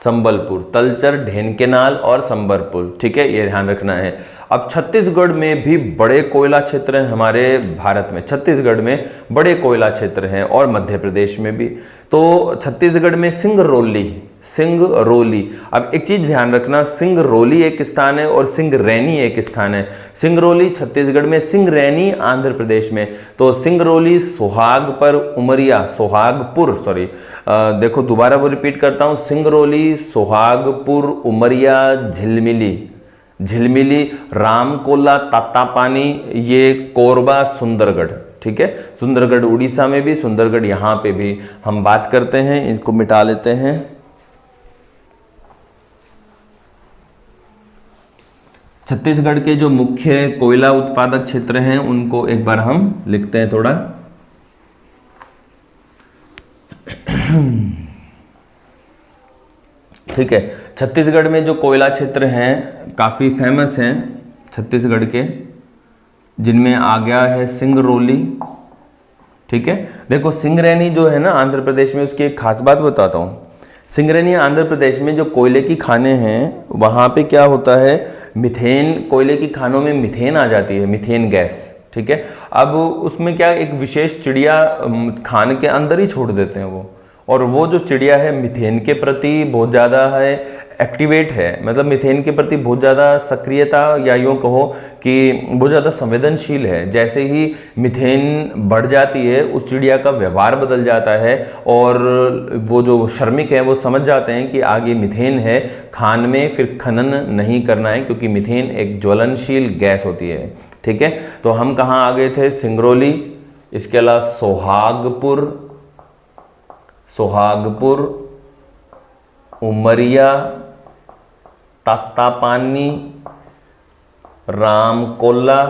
संबलपुर, तलचर, ढेनकेनाल और संबलपुर, ठीक है, ये ध्यान रखना है। अब छत्तीसगढ़ में भी बड़े कोयला क्षेत्र हैं हमारे भारत में, छत्तीसगढ़ में बड़े कोयला क्षेत्र हैं और मध्य प्रदेश में भी। तो छत्तीसगढ़ में सिंगरौली, सिंगरौली, अब एक चीज ध्यान रखना, सिंगरौली एक स्थान है और सिंगरैनी एक स्थान है। सिंगरौली छत्तीसगढ़ में, सिंगरैनी आंध्र प्रदेश में। तो सिंगरौली सोहागपुर, उमरिया, सोहागपुर, सॉरी, देखो दोबारा वो रिपीट करता हूं, सिंगरौली, सोहागपुर, उमरिया, झिलमिली, झिलमिली, रामकोला, तातापानी, ये कोरबा, सुंदरगढ़, ठीक है, सुंदरगढ़ उड़ीसा में भी, सुंदरगढ़ यहाँ पे भी। हम बात करते हैं, इनको मिटा लेते हैं। छत्तीसगढ़ के जो मुख्य कोयला उत्पादक क्षेत्र हैं उनको एक बार हम लिखते हैं थोड़ा। ठीक है, छत्तीसगढ़ में जो कोयला क्षेत्र हैं काफ़ी फेमस हैं छत्तीसगढ़ के, जिनमें आ गया है सिंगरौली, ठीक है। देखो सिंगरैनी जो है ना आंध्र प्रदेश में, उसकी एक खास बात बताता हूँ। सिंगरैनी आंध्र प्रदेश में जो कोयले की खानें हैं, वहाँ पे क्या होता है, मिथेन, कोयले की खानों में मिथेन आ जाती है, मिथेन गैस, ठीक है। अब उसमें क्या, एक विशेष चिड़िया खान के अंदर ही छोड़ देते हैं वो, और वो जो चिड़िया है मिथेन के प्रति बहुत ज़्यादा है एक्टिवेट है, मतलब मिथेन के प्रति बहुत ज़्यादा सक्रियता, या यूँ कहो कि बहुत ज़्यादा संवेदनशील है। जैसे ही मिथेन बढ़ जाती है, उस चिड़िया का व्यवहार बदल जाता है और वो जो श्रमिक हैं वो समझ जाते हैं कि आगे मिथेन है, खान में फिर खनन नहीं करना है, क्योंकि मिथेन एक ज्वलनशील गैस होती है, ठीक है। तो हम कहाँ आ गए थे, सिंगरौली, इसके अलावा सोहागपुर, सोहागपुर, उमरिया, तातापानी, रामकोला,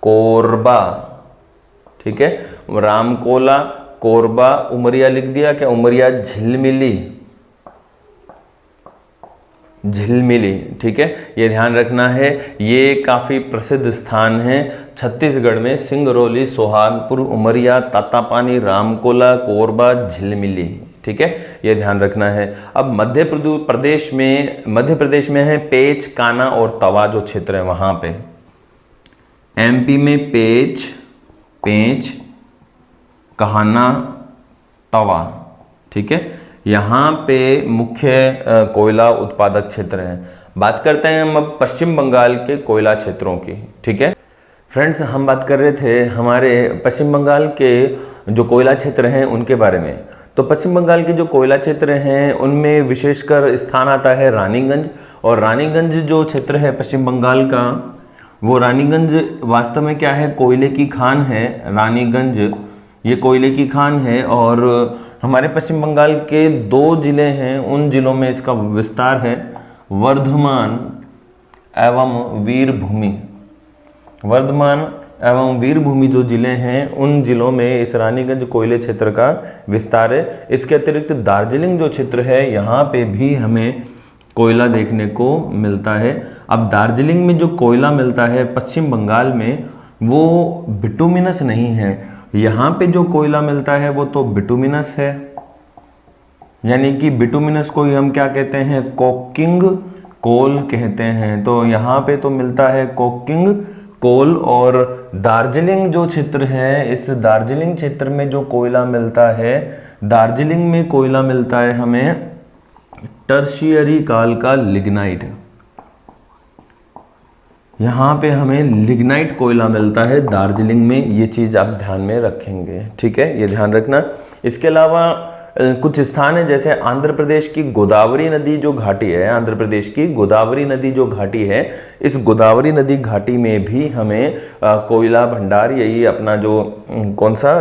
कोरबा, ठीक है, रामकोला, कोरबा, उमरिया लिख दिया क्या, उमरिया, झिलमिली, झिलमिली, ठीक है, ये ध्यान रखना है। ये काफ़ी प्रसिद्ध स्थान हैं छत्तीसगढ़ में, सिंगरौली, सोहागपुर, उमरिया, तातापानी, रामकोला, कोरबा, झिलमिली, ठीक है, ये ध्यान रखना है। अब मध्य प्रदेश में है पेच, काना और तवा जो क्षेत्र है वहां पे। एमपी में पेच, पेंच, काना, तवा, ठीक है, यहाँ पे मुख्य कोयला उत्पादक क्षेत्र हैं। बात करते हैं हम अब पश्चिम बंगाल के कोयला क्षेत्रों की, ठीक है। फ्रेंड्स, हम बात कर रहे थे हमारे पश्चिम बंगाल के जो कोयला क्षेत्र हैं उनके बारे में। तो पश्चिम बंगाल के जो कोयला क्षेत्र हैं उनमें विशेषकर स्थान आता है रानीगंज। और रानीगंज जो क्षेत्र है पश्चिम बंगाल का, वो रानीगंज वास्तव में क्या है, कोयले की खान है। रानीगंज ये कोयले की खान है और हमारे पश्चिम बंगाल के 2 जिले हैं, उन जिलों में इसका विस्तार है, वर्धमान एवं वीरभूमि। वर्धमान एवं वीरभूमि जो जिले हैं उन जिलों में इस रानीगंज कोयले क्षेत्र का विस्तार है। इसके अतिरिक्त दार्जिलिंग जो क्षेत्र है यहाँ पे भी हमें कोयला देखने को मिलता है। अब दार्जिलिंग में जो कोयला मिलता है पश्चिम बंगाल में वो बिटुमिनस नहीं है। यहाँ पे जो कोयला मिलता है वो तो बिटुमिनस है, यानी कि बिटुमिनस को ही हम क्या कहते हैं, कोकिंग कोल कहते हैं। तो यहाँ पे तो मिलता है कोकिंग कोल। और दार्जिलिंग जो क्षेत्र है, इस दार्जिलिंग क्षेत्र में जो कोयला मिलता है, दार्जिलिंग में कोयला मिलता है हमें टर्शियरी काल का लिग्नाइट। यहाँ पे हमें लिग्नाइट कोयला मिलता है दार्जिलिंग में, ये चीज़ आप ध्यान में रखेंगे, ठीक है, ये ध्यान रखना। इसके अलावा कुछ स्थान है जैसे आंध्र प्रदेश की गोदावरी नदी जो घाटी है, आंध्र प्रदेश की गोदावरी नदी जो घाटी है, इस गोदावरी नदी घाटी में भी हमें कोयला भंडार, यही अपना जो कौन सा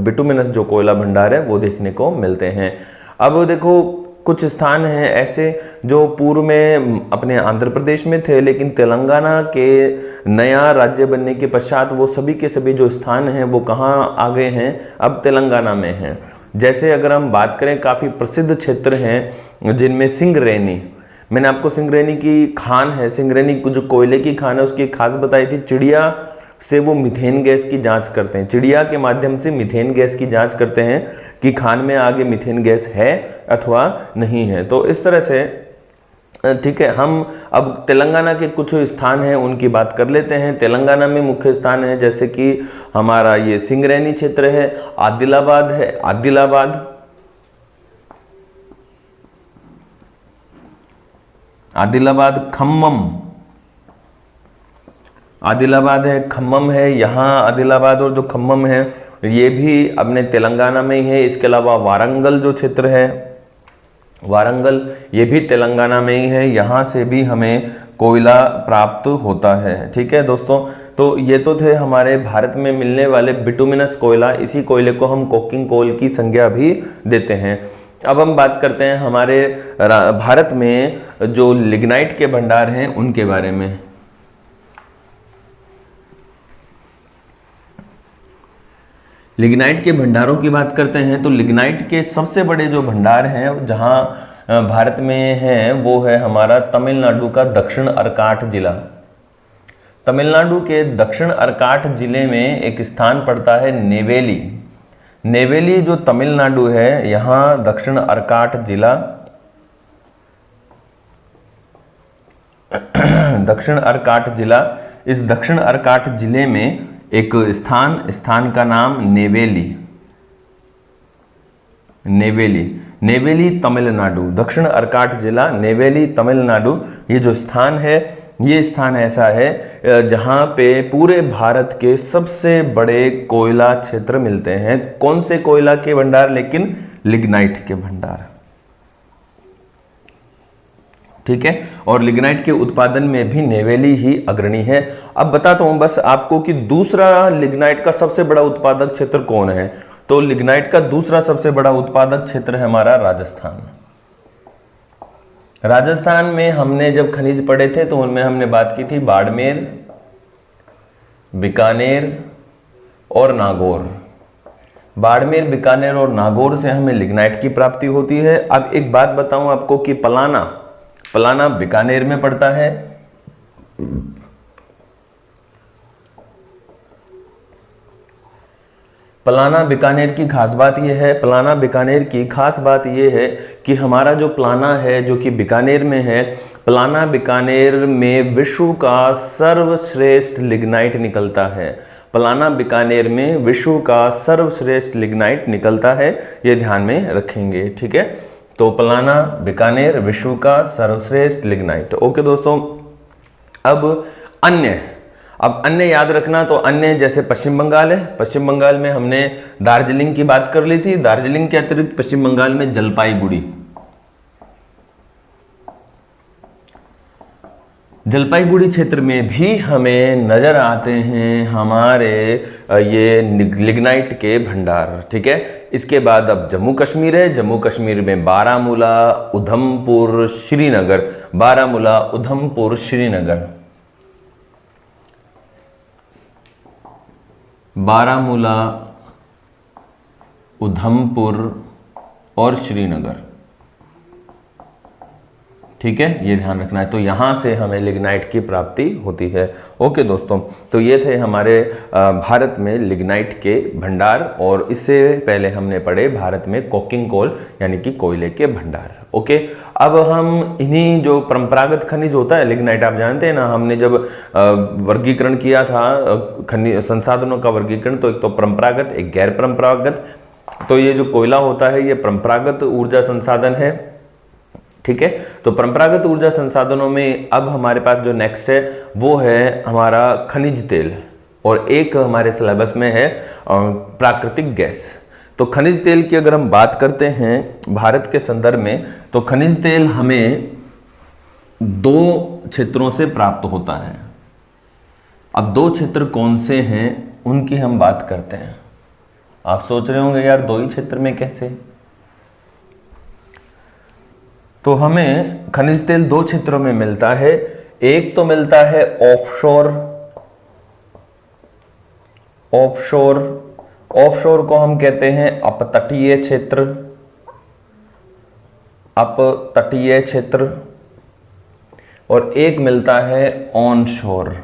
बिटुमिनस जो कोयला भंडार है वो देखने को मिलते हैं। अब देखो कुछ स्थान हैं ऐसे जो पूर्व में अपने आंध्र प्रदेश में थे, लेकिन तेलंगाना के नया राज्य बनने के पश्चात वो सभी के सभी जो स्थान हैं वो कहाँ आ गए हैं, अब तेलंगाना में हैं। जैसे अगर हम बात करें, काफ़ी प्रसिद्ध क्षेत्र हैं जिनमें सिंगरेनी, मैंने आपको सिंगरेनी की खान है, सिंगरेनी जो कोयले की खान है उसकी खास बताई थी। चिड़िया से वो मीथेन गैस की जांच करते हैं, चिड़िया के माध्यम से मीथेन गैस की जांच करते हैं कि खान में आगे मीथेन गैस है अथवा नहीं है। तो इस तरह से, ठीक है, हम अब तेलंगाना के कुछ स्थान हैं उनकी बात कर लेते हैं। तेलंगाना में मुख्य स्थान है जैसे कि हमारा ये सिंगरेनी क्षेत्र है, आदिलाबाद है, आदिलाबाद, खम्मम, आदिलाबाद है, खम्मम है। यहाँ आदिलाबाद और जो खम्मम है ये भी अपने तेलंगाना में ही है। इसके अलावा वारंगल जो क्षेत्र है, वारंगल ये भी तेलंगाना में ही है, यहाँ से भी हमें कोयला प्राप्त होता है, ठीक है दोस्तों। तो ये तो थे हमारे भारत में मिलने वाले बिटुमिनस कोयला, इसी कोयले को हम कोकिंग कोल की संज्ञा भी देते हैं। अब हम बात करते हैं हमारे भारत में जो लिग्नाइट के भंडार हैं उनके बारे में। लिग्नाइट के भंडारों की बात करते हैं तो लिग्नाइट के सबसे बड़े जो भंडार हैं जहां भारत में है वो है हमारा तमिलनाडु का दक्षिण अर्काट जिला। तमिलनाडु के दक्षिण अर्काट जिले में एक स्थान पड़ता है नेवेली। नेवेली जो तमिलनाडु है, यहाँ दक्षिण अर्काट जिला, दक्षिण अर्काट जिला, इस दक्षिण अर्काट जिले में एक स्थान का नाम नेवेली, नेवेली तमिलनाडु, दक्षिण अर्काट जिला, नेवेली तमिलनाडु। ये जो स्थान है, ये स्थान ऐसा है जहाँ पे पूरे भारत के सबसे बड़े कोयला क्षेत्र मिलते हैं। कौन से कोयला के भंडार? लेकिन लिग्नाइट के भंडार, ठीक है। और लिग्नाइट के उत्पादन में भी नेवेली ही अग्रणी है। अब बताता हूं बस आपको कि दूसरा लिग्नाइट का सबसे बड़ा उत्पादक क्षेत्र कौन है। तो लिग्नाइट का दूसरा सबसे बड़ा उत्पादक क्षेत्र है हमारा राजस्थान। राजस्थान में हमने जब खनिज पढ़े थे तो उनमें हमने बात की थी बाड़मेर, बीकानेर और नागौर। बाड़मेर, बीकानेर और नागौर से हमें लिग्नाइट की प्राप्ति होती है। अब एक बात बताऊं आपको कि पलाना बीकानेर में पड़ता है। पलाना बीकानेर की खास बात यह है, पलाना बीकानेर की खास बात यह है कि हमारा जो पलाना है जो कि बीकानेर में है, पलाना बीकानेर में विश्व का सर्वश्रेष्ठ लिग्नाइट निकलता है। पलाना बीकानेर में विश्व का सर्वश्रेष्ठ लिग्नाइट निकलता है, ये ध्यान में रखेंगे, ठीक है। तो पलाना बीकानेर विश्व का सर्वश्रेष्ठ लिग्नाइट। ओके दोस्तों, अब अन्य याद रखना। तो अन्य जैसे पश्चिम बंगाल है, पश्चिम बंगाल में हमने दार्जिलिंग की बात कर ली थी। दार्जिलिंग के अतिरिक्त पश्चिम बंगाल में जलपाईगुड़ी क्षेत्र में भी हमें नजर आते हैं हमारे ये लिग्नाइट के भंडार, ठीक है। इसके बाद अब जम्मू कश्मीर है। जम्मू कश्मीर में बारामूला, उधमपुर, श्रीनगर, बारामूला, उधमपुर, श्रीनगर, बारामूला, उधमपुर और श्रीनगर, ठीक है, ये ध्यान रखना है। तो यहां से हमें लिग्नाइट की प्राप्ति होती है। ओके दोस्तों, तो ये थे हमारे भारत में लिग्नाइट के भंडार, और इससे पहले हमने पढ़े भारत में कोकिंग कोल यानी कि कोयले के भंडार। ओके, अब हम इन्हीं जो परंपरागत खनिज होता है लिग्नाइट, आप जानते हैं ना, हमने जब वर्गीकरण किया था खनिज संसाधनों का वर्गीकरण, तो एक तो परंपरागत, एक गैर परंपरागत। तो ये जो कोयला होता है ये परंपरागत ऊर्जा संसाधन है, ठीक है। तो परंपरागत ऊर्जा संसाधनों में अब हमारे पास जो नेक्स्ट है वो है हमारा खनिज तेल, और एक हमारे सिलेबस में है प्राकृतिक गैस। तो खनिज तेल की अगर हम बात करते हैं भारत के संदर्भ में, तो खनिज तेल हमें दो क्षेत्रों से प्राप्त होता है। अब दो क्षेत्र कौन से हैं उनकी हम बात करते हैं। आप सोच रहे होंगे यार दो ही क्षेत्र में कैसे, तो हमें खनिज तेल दो क्षेत्रों में मिलता है। एक तो मिलता है ऑफशोर को हम कहते हैं अपतटीय क्षेत्र, और एक मिलता है ऑनशोर,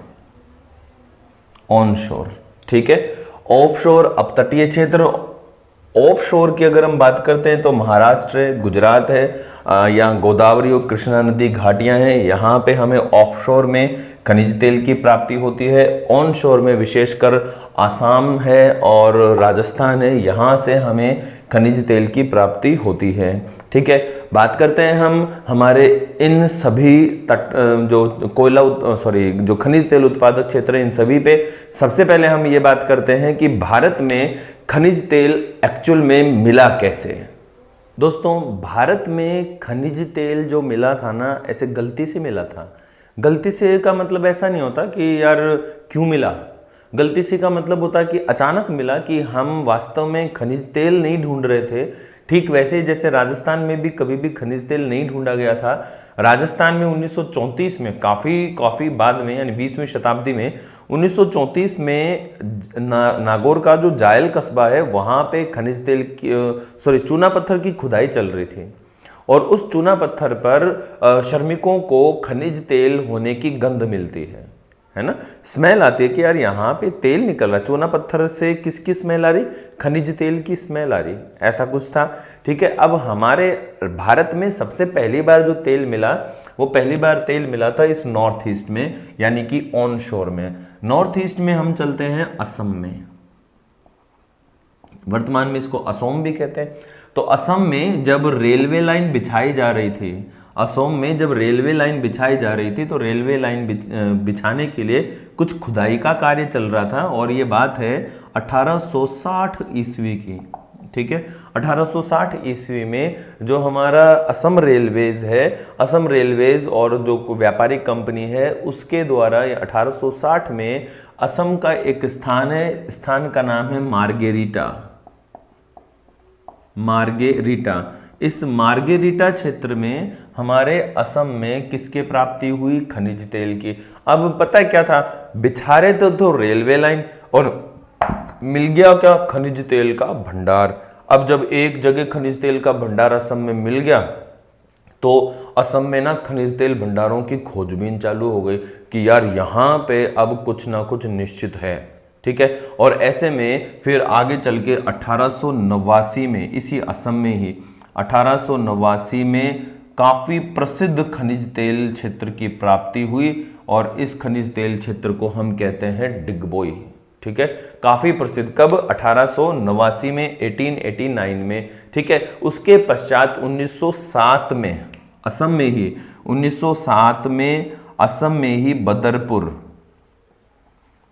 ठीक है। ऑफशोर अपतटीय क्षेत्र, ऑफशोर की अगर हम बात करते हैं तो महाराष्ट्र है, गुजरात है, यहाँ गोदावरी और कृष्णा नदी घाटियां हैं, यहाँ पे हमें ऑफशोर में खनिज तेल की प्राप्ति होती है। ऑनशोर में विशेषकर आसाम है और राजस्थान है, यहाँ से हमें खनिज तेल की प्राप्ति होती है, ठीक है। बात करते हैं हम हमारे इन सभी जो खनिज तेल उत्पादक क्षेत्र हैं इन सभी पे। सबसे पहले हम ये बात करते हैं कि भारत में खनिज तेल एक्चुअल में मिला कैसे। दोस्तों, भारत में खनिज तेल जो मिला था ना, ऐसे गलती से मिला था। गलती से का मतलब ऐसा नहीं होता कि यार क्यों मिला, गलती से का मतलब होता है कि अचानक मिला, कि हम वास्तव में खनिज तेल नहीं ढूंढ रहे थे। ठीक वैसे ही जैसे राजस्थान में भी कभी भी खनिज तेल नहीं ढूंढा गया था। राजस्थान में 1934 में काफ़ी बाद में, यानी 20वीं शताब्दी में 1934 में नागौर का जो जायल कस्बा है वहाँ पे खनिज तेल की चूना पत्थर की खुदाई चल रही थी, और उस चूना पत्थर पर श्रमिकों को खनिज तेल होने की गंध मिलती है ना, स्मेल आती है कि यार यहाँ पे तेल निकल रहा है। चूना पत्थर से किसकी स्मेल आ रही? खनिज तेल की स्मेल आ रही, ऐसा कुछ था, ठीक है। अब हमारे भारत में सबसे पहली बार जो तेल मिला, वो पहली बार तेल मिला था इस नॉर्थ ईस्ट में, यानी कि ऑन शोर में। नॉर्थ ईस्ट में हम चलते हैं असम में, वर्तमान में इसको असम भी कहते हैं। तो असम में जब रेलवे लाइन बिछाई जा रही थी, असम में जब रेलवे लाइन बिछाई जा रही थी, तो रेलवे लाइन बिछाने के लिए कुछ खुदाई का कार्य चल रहा था, और ये बात है 1860 ईस्वी की, ठीक है। 1860 ईस्वी में जो हमारा असम रेलवेज है, असम रेलवेज और जो व्यापारिक कंपनी है उसके द्वारा 1860 में असम का एक स्थान है, स्थान का नाम है मार्गेरिटा। इस मार्गेरिटा क्षेत्र में हमारे असम में किसकी प्राप्ति हुई? खनिज तेल की। अब पता है क्या था, बिछा रहे तो रेलवे लाइन, और मिल गया क्या? खनिज तेल का भंडार। अब जब एक जगह खनिज तेल का भंडार असम में मिल गया, तो असम में ना खनिज तेल भंडारों की खोजबीन चालू हो गई कि यार यहाँ पे अब कुछ ना कुछ निश्चित है, ठीक है। और ऐसे में फिर आगे चल के 1889 में इसी असम में ही 1889 में काफी प्रसिद्ध खनिज तेल क्षेत्र की प्राप्ति हुई और इस खनिज तेल क्षेत्र को हम कहते हैं डिगबोई, ठीक है। काफी प्रसिद्ध कब? 1889 में, 1889 में, ठीक है। उसके पश्चात 1907 में असम में ही 1907 में असम में ही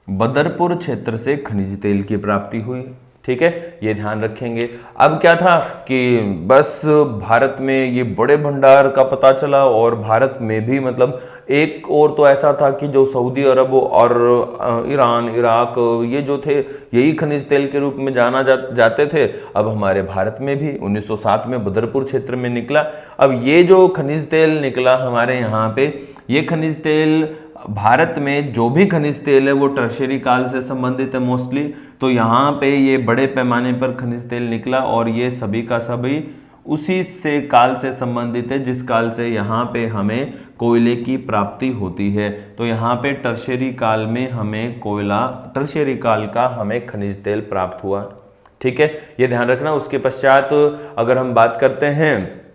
बदरपुर क्षेत्र से खनिज तेल की प्राप्ति हुई, ठीक है। ये ध्यान रखेंगे। अब क्या था कि बस भारत में ये बड़े भंडार का पता चला और भारत में भी मतलब एक और तो ऐसा था कि जो सऊदी अरब और ईरान, इराक ये जो थे यही खनिज तेल के रूप में जाते थे। अब हमारे भारत में भी 1907 में बदरपुर क्षेत्र में निकला। अब ये जो खनिज तेल निकला हमारे यहाँ पे, ये खनिज तेल भारत में जो भी खनिज तेल है वो टर्शियरी काल से संबंधित है मोस्टली। तो यहाँ पे ये बड़े पैमाने पर खनिज तेल निकला और ये सभी का सभी उसी से काल से संबंधित है जिस काल से यहाँ पे हमें कोयले की प्राप्ति होती है। तो यहाँ पे टर्शियरी काल में हमें कोयला, टर्शियरी काल का हमें खनिज तेल प्राप्त हुआ, ठीक है। ये ध्यान रखना। उसके पश्चात अगर हम बात करते हैं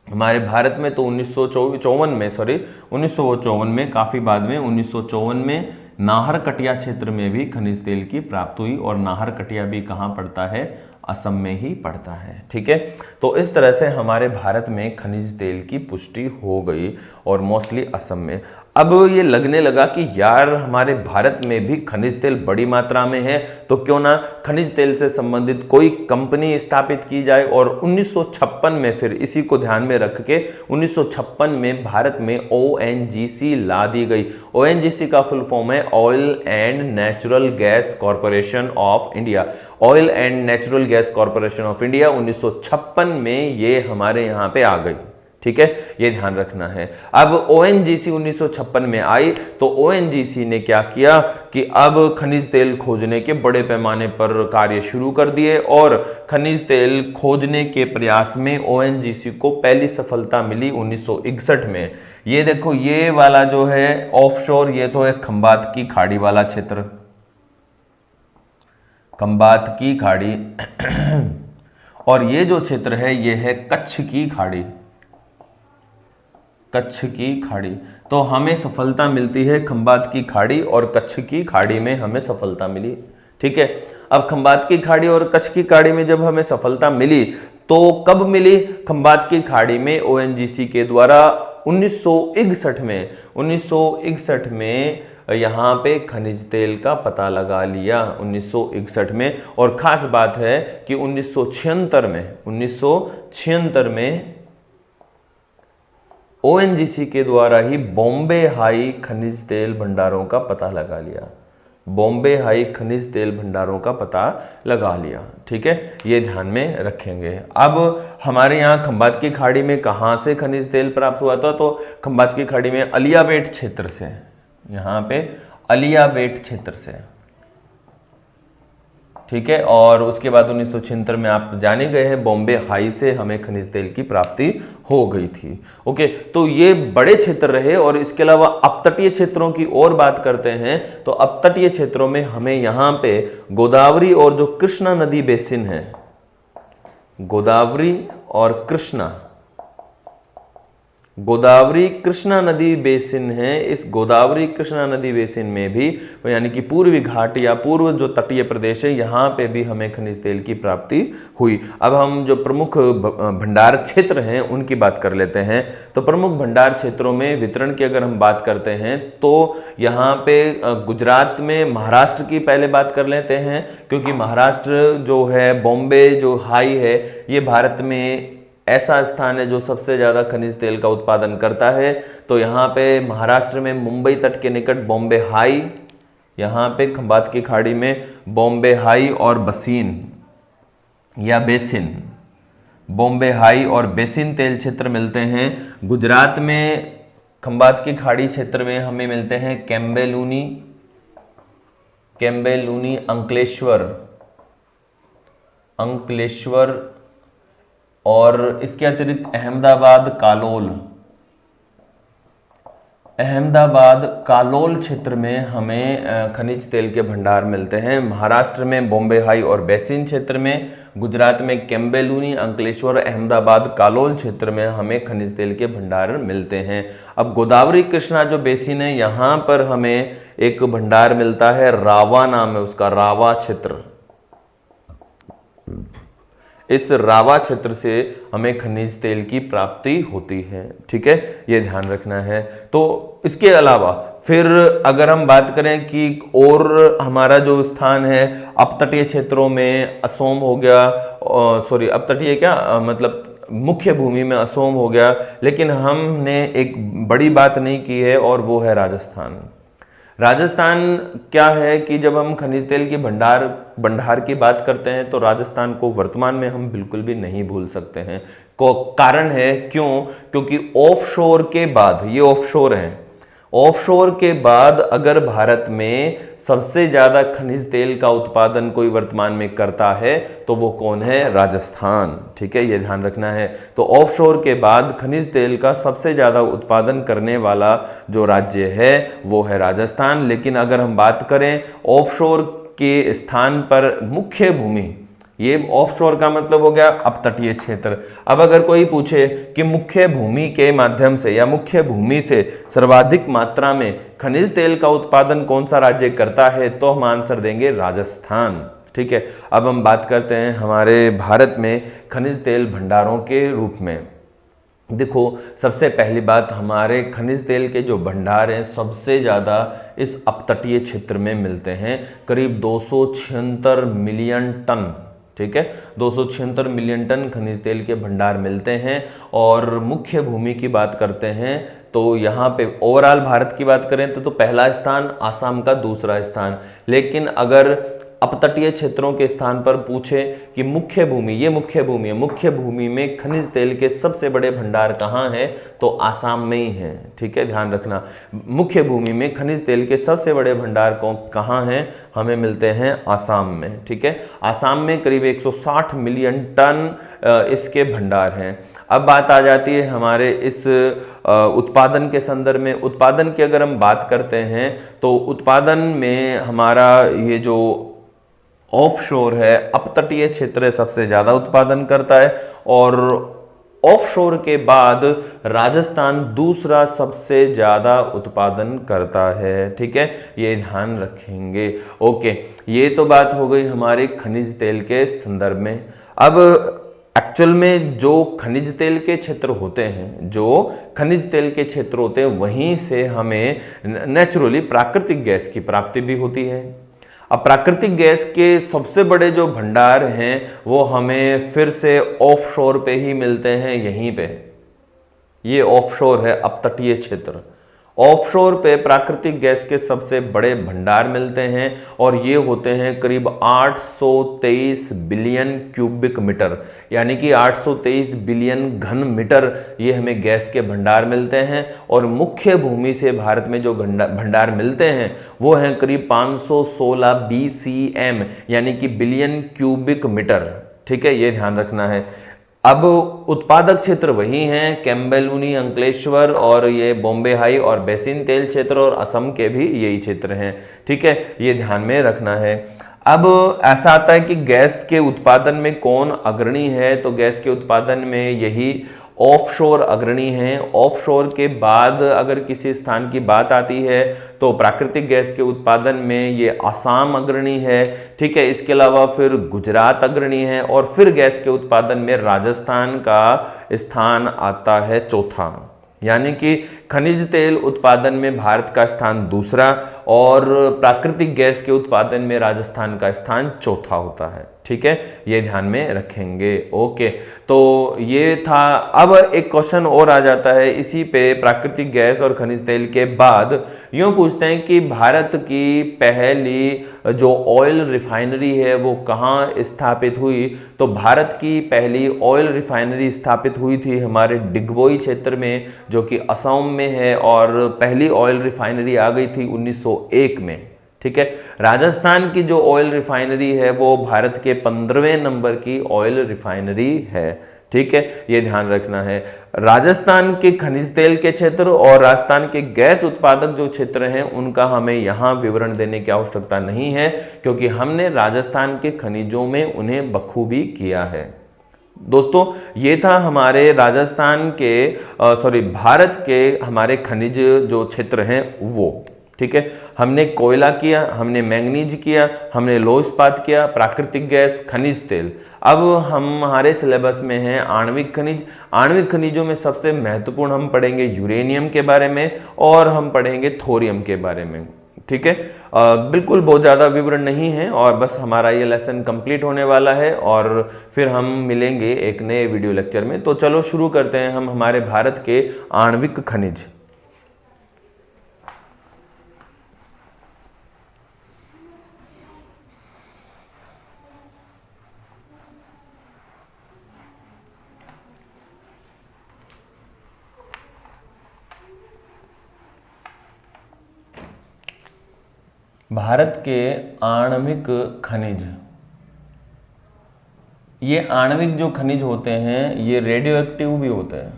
हमारे भारत में तो 1954 में काफी बाद में 1954 में नाहरकटिया क्षेत्र में भी खनिज तेल की प्राप्ति हुई और नाहरकटिया भी कहाँ पड़ता है? असम में ही पड़ता है, ठीक है। तो इस तरह से हमारे भारत में खनिज तेल की पुष्टि हो गई और मोस्टली असम में। अब ये लगने लगा कि यार हमारे भारत में भी खनिज तेल बड़ी मात्रा में है, तो क्यों ना खनिज तेल से संबंधित कोई कंपनी स्थापित की जाए। और 1956 में फिर इसी को ध्यान में रख के 1956 में भारत में ONGC ला दी गई। ONGC का फुल फॉर्म है oil and natural gas corporation of India. Oil and natural gas corporation of India 1956 में ये हमारे यहाँ पे आ गई, ठीक है। ये ध्यान रखना है। अब ONGC 1956 में आई तो ONGC ने क्या किया कि अब खनिज तेल खोजने के बड़े पैमाने पर कार्य शुरू कर दिए और खनिज तेल खोजने के प्रयास में ONGC को पहली सफलता मिली 1961 में। ये देखो, ये वाला जो है ऑफशोर, ये तो है खंबात की खाड़ी वाला क्षेत्र, खंबात की खाड़ी और ये जो क्षेत्र है ये है कच्छ की खाड़ी, कच्छ की खाड़ी। तो हमें सफलता मिलती है खंबात की खाड़ी और कच्छ की खाड़ी में हमें सफलता मिली, ठीक है। अब खंबात की खाड़ी और कच्छ की खाड़ी में जब हमें सफलता मिली तो कब मिली? खंबात की खाड़ी में ONGC के द्वारा 1961 में यहाँ पे खनिज तेल का पता लगा लिया 1961 में। और खास बात है कि 1976 में ONGC के द्वारा ही बॉम्बे हाई खनिज तेल भंडारों का पता लगा लिया, बॉम्बे हाई खनिज तेल भंडारों का पता लगा लिया, ठीक है। ये ध्यान में रखेंगे। अब हमारे यहाँ खंबात की खाड़ी में कहाँ से खनिज तेल प्राप्त हुआ था? तो खंबात की खाड़ी में अलियाबेट क्षेत्र से, यहाँ पे अलियाबेट क्षेत्र से, ठीक है। और उसके बाद 1976 में आप जाने गए हैं बॉम्बे हाई से हमें खनिज तेल की प्राप्ति हो गई थी। ओके, तो ये बड़े क्षेत्र रहे। और इसके अलावा अपतटीय क्षेत्रों की और बात करते हैं तो अपतटीय क्षेत्रों में हमें यहाँ पे गोदावरी और जो कृष्णा नदी बेसिन है, गोदावरी और गोदावरी कृष्णा नदी बेसिन है। इस गोदावरी कृष्णा नदी बेसिन में भी यानी कि पूर्वी घाट या पूर्व जो तटीय प्रदेश है यहाँ पे भी हमें खनिज तेल की प्राप्ति हुई। अब हम जो प्रमुख भंडार क्षेत्र हैं उनकी बात कर लेते हैं। तो प्रमुख भंडार क्षेत्रों में वितरण की अगर हम बात करते हैं तो यहाँ पे गुजरात में महाराष्ट्र की पहले बात कर लेते हैं, क्योंकि महाराष्ट्र जो है बॉम्बे जो हाई है ये भारत में ऐसा स्थान है जो सबसे ज्यादा खनिज तेल का उत्पादन करता है। तो यहाँ पे महाराष्ट्र में मुंबई तट के निकट बॉम्बे हाई, यहाँ पे खंबात की खाड़ी में बॉम्बे हाई और बसीन या बेसिन, बॉम्बे हाई और बेसिन तेल क्षेत्र मिलते हैं। गुजरात में खंबात की खाड़ी क्षेत्र में हमें मिलते हैं कैम्बेलूनी, अंकलेश्वर और इसके अतिरिक्त अहमदाबाद, अहमदाबाद कालोल क्षेत्र में हमें खनिज तेल के भंडार मिलते हैं। महाराष्ट्र में बॉम्बे हाई और बेसिन क्षेत्र में, गुजरात में केम्बेलुनी, अंकलेश्वर, अहमदाबाद, कालोल क्षेत्र में हमें खनिज तेल के भंडार मिलते हैं। अब गोदावरी कृष्णा जो बेसिन है, यहाँ पर हमें एक भंडार मिलता है, रावा नाम है उसका, रावा क्षेत्र। इस रावा क्षेत्र से हमें खनिज तेल की प्राप्ति होती है। ठीक है, ये ध्यान रखना है। तो इसके अलावा फिर अगर हम बात करें कि और हमारा जो स्थान है अपतटीय क्षेत्रों में, असोम हो गया, सॉरी अपतटीय क्या मतलब मुख्य भूमि में असोम हो गया, लेकिन हमने एक बड़ी बात नहीं की है और वो है राजस्थान। राजस्थान क्या है कि जब हम खनिज तेल की भंडार की बात करते हैं तो राजस्थान को वर्तमान में हम बिल्कुल भी नहीं भूल सकते हैं। कारण है क्योंकि ऑफशोर के बाद, ये ऑफशोर है, ऑफशोर के बाद अगर भारत में सबसे ज्यादा खनिज तेल का उत्पादन कोई वर्तमान में करता है तो वो कौन है? राजस्थान। ठीक है, ये ध्यान रखना है। तो ऑफशोर के बाद खनिज तेल का सबसे ज्यादा उत्पादन करने वाला जो राज्य है वो है राजस्थान। लेकिन अगर हम बात करें ऑफशोर के स्थान पर मुख्य भूमि, ये ऑफशोर का मतलब हो गया अपतटीय क्षेत्र। अब अगर कोई पूछे कि मुख्य भूमि के माध्यम से या मुख्य भूमि से सर्वाधिक मात्रा में खनिज तेल का उत्पादन कौन सा राज्य करता है, तो हम आंसर देंगे राजस्थान। ठीक है, अब हम बात करते हैं हमारे भारत में खनिज तेल भंडारों के रूप में। देखो, सबसे पहली बात, हमारे खनिज तेल के जो भंडार हैं सबसे ज़्यादा इस अपतटीय क्षेत्र में मिलते हैं, करीब 276 मिलियन टन। ठीक है, 276 मिलियन टन खनिज तेल के भंडार मिलते हैं। और मुख्य भूमि की बात करते हैं तो यहाँ पे ओवरऑल भारत की बात करें तो पहला स्थान आसाम का, दूसरा स्थान। लेकिन अगर अपतटीय क्षेत्रों के स्थान पर पूछे कि मुख्य भूमि, ये मुख्य भूमि है, मुख्य भूमि में खनिज तेल के सबसे बड़े भंडार कहाँ हैं, तो आसाम में ही हैं। ठीक है, ध्यान रखना, मुख्य भूमि में खनिज तेल के सबसे बड़े भंडार कहाँ हैं, हमें मिलते हैं आसाम में। ठीक है, आसाम में करीब 160 मिलियन टन इसके भंडार हैं। अब बात आ जाती है हमारे इस उत्पादन के संदर्भ में। उत्पादन की अगर हम बात करते हैं तो उत्पादन में हमारा ये जो ऑफशोर है, अपतटीय क्षेत्र सबसे ज्यादा उत्पादन करता है और ऑफशोर के बाद राजस्थान दूसरा सबसे ज्यादा उत्पादन करता है। ठीक है, ये ध्यान रखेंगे। ओके, ये तो बात हो गई हमारे खनिज तेल के संदर्भ में। अब एक्चुअल में जो खनिज तेल के क्षेत्र होते हैं, जो खनिज तेल के क्षेत्र होते हैं, वहीं से हमें नेचुरली प्राकृतिक गैस की प्राप्ति भी होती है। अब प्राकृतिक गैस के सबसे बड़े जो भंडार हैं वो हमें फिर से ऑफशोर पे ही मिलते हैं, यहीं पे, ये ऑफशोर है अपतटीय क्षेत्र। ऑफशोर पे प्राकृतिक गैस के सबसे बड़े भंडार मिलते हैं और ये होते हैं करीब 823 बिलियन क्यूबिक मीटर, यानी कि 823 बिलियन घन मीटर ये हमें गैस के भंडार मिलते हैं। और मुख्य भूमि से भारत में जो भंडार मिलते हैं वो हैं करीब 516 BCM, यानी कि बिलियन क्यूबिक मीटर। ठीक है, ये ध्यान रखना है। अब उत्पादक क्षेत्र वही हैं, केम्बेलुनी, अंकलेश्वर और ये बॉम्बे हाई और बेसिन तेल क्षेत्र और असम के भी यही क्षेत्र हैं। ठीक है, ये ध्यान में रखना है। अब ऐसा आता है कि गैस के उत्पादन में कौन अग्रणी है, तो गैस के उत्पादन में यही ऑफशोर अग्रणी हैं। ऑफशोर के बाद अगर किसी स्थान की बात आती है तो प्राकृतिक गैस के उत्पादन में ये आसाम अग्रणी है। ठीक है, इसके अलावा फिर गुजरात अग्रणी है और फिर गैस के उत्पादन में राजस्थान का स्थान आता है चौथा, यानी कि खनिज तेल उत्पादन में भारत का स्थान दूसरा और प्राकृतिक गैस के उत्पादन में राजस्थान का स्थान चौथा होता है। ठीक है, ये ध्यान में रखेंगे। ओके, तो ये था। अब एक क्वेश्चन और आ जाता है इसी पे, प्राकृतिक गैस और खनिज तेल के बाद यूं पूछते हैं कि भारत की पहली जो ऑयल रिफाइनरी है वो कहाँ स्थापित हुई, तो भारत की पहली ऑयल रिफाइनरी स्थापित हुई थी हमारे डिगबोई क्षेत्र में, जो कि असम में है, और पहली ऑयल रिफाइनरी आ गई थी 1901 में। ठीक है, राजस्थान की जो ऑयल रिफाइनरी है वो भारत के 15वें नंबर की ऑयल रिफाइनरी है। ठीक है, ये ध्यान रखना है। राजस्थान के खनिज तेल के क्षेत्र और राजस्थान के गैस उत्पादक जो क्षेत्र हैं उनका हमें यहाँ विवरण देने की आवश्यकता नहीं है, क्योंकि हमने राजस्थान के खनिजों में उन्हें बखूबी किया है। दोस्तों, ये था हमारे राजस्थान के भारत के हमारे खनिज जो क्षेत्र हैं वो, ठीक है। हमने कोयला किया, हमने मैंगनीज किया, हमने लौह इस्पात किया, प्राकृतिक गैस, खनिज तेल। अब हमारे सिलेबस में है आणविक खनिज। आणविक खनिजों में सबसे महत्वपूर्ण हम पढ़ेंगे यूरेनियम के बारे में और हम पढ़ेंगे थोरियम के बारे में, ठीक है। बिल्कुल बहुत ज़्यादा विवरण नहीं है और बस हमारा ये लेसन कंप्लीट होने वाला है और फिर हम मिलेंगे एक नए वीडियो लेक्चर में। तो चलो शुरू करते हैं हम हमारे भारत के आणविक खनिज। भारत के आणविक खनिज, ये आणविक जो खनिज होते हैं ये रेडियो एक्टिव भी होते हैं,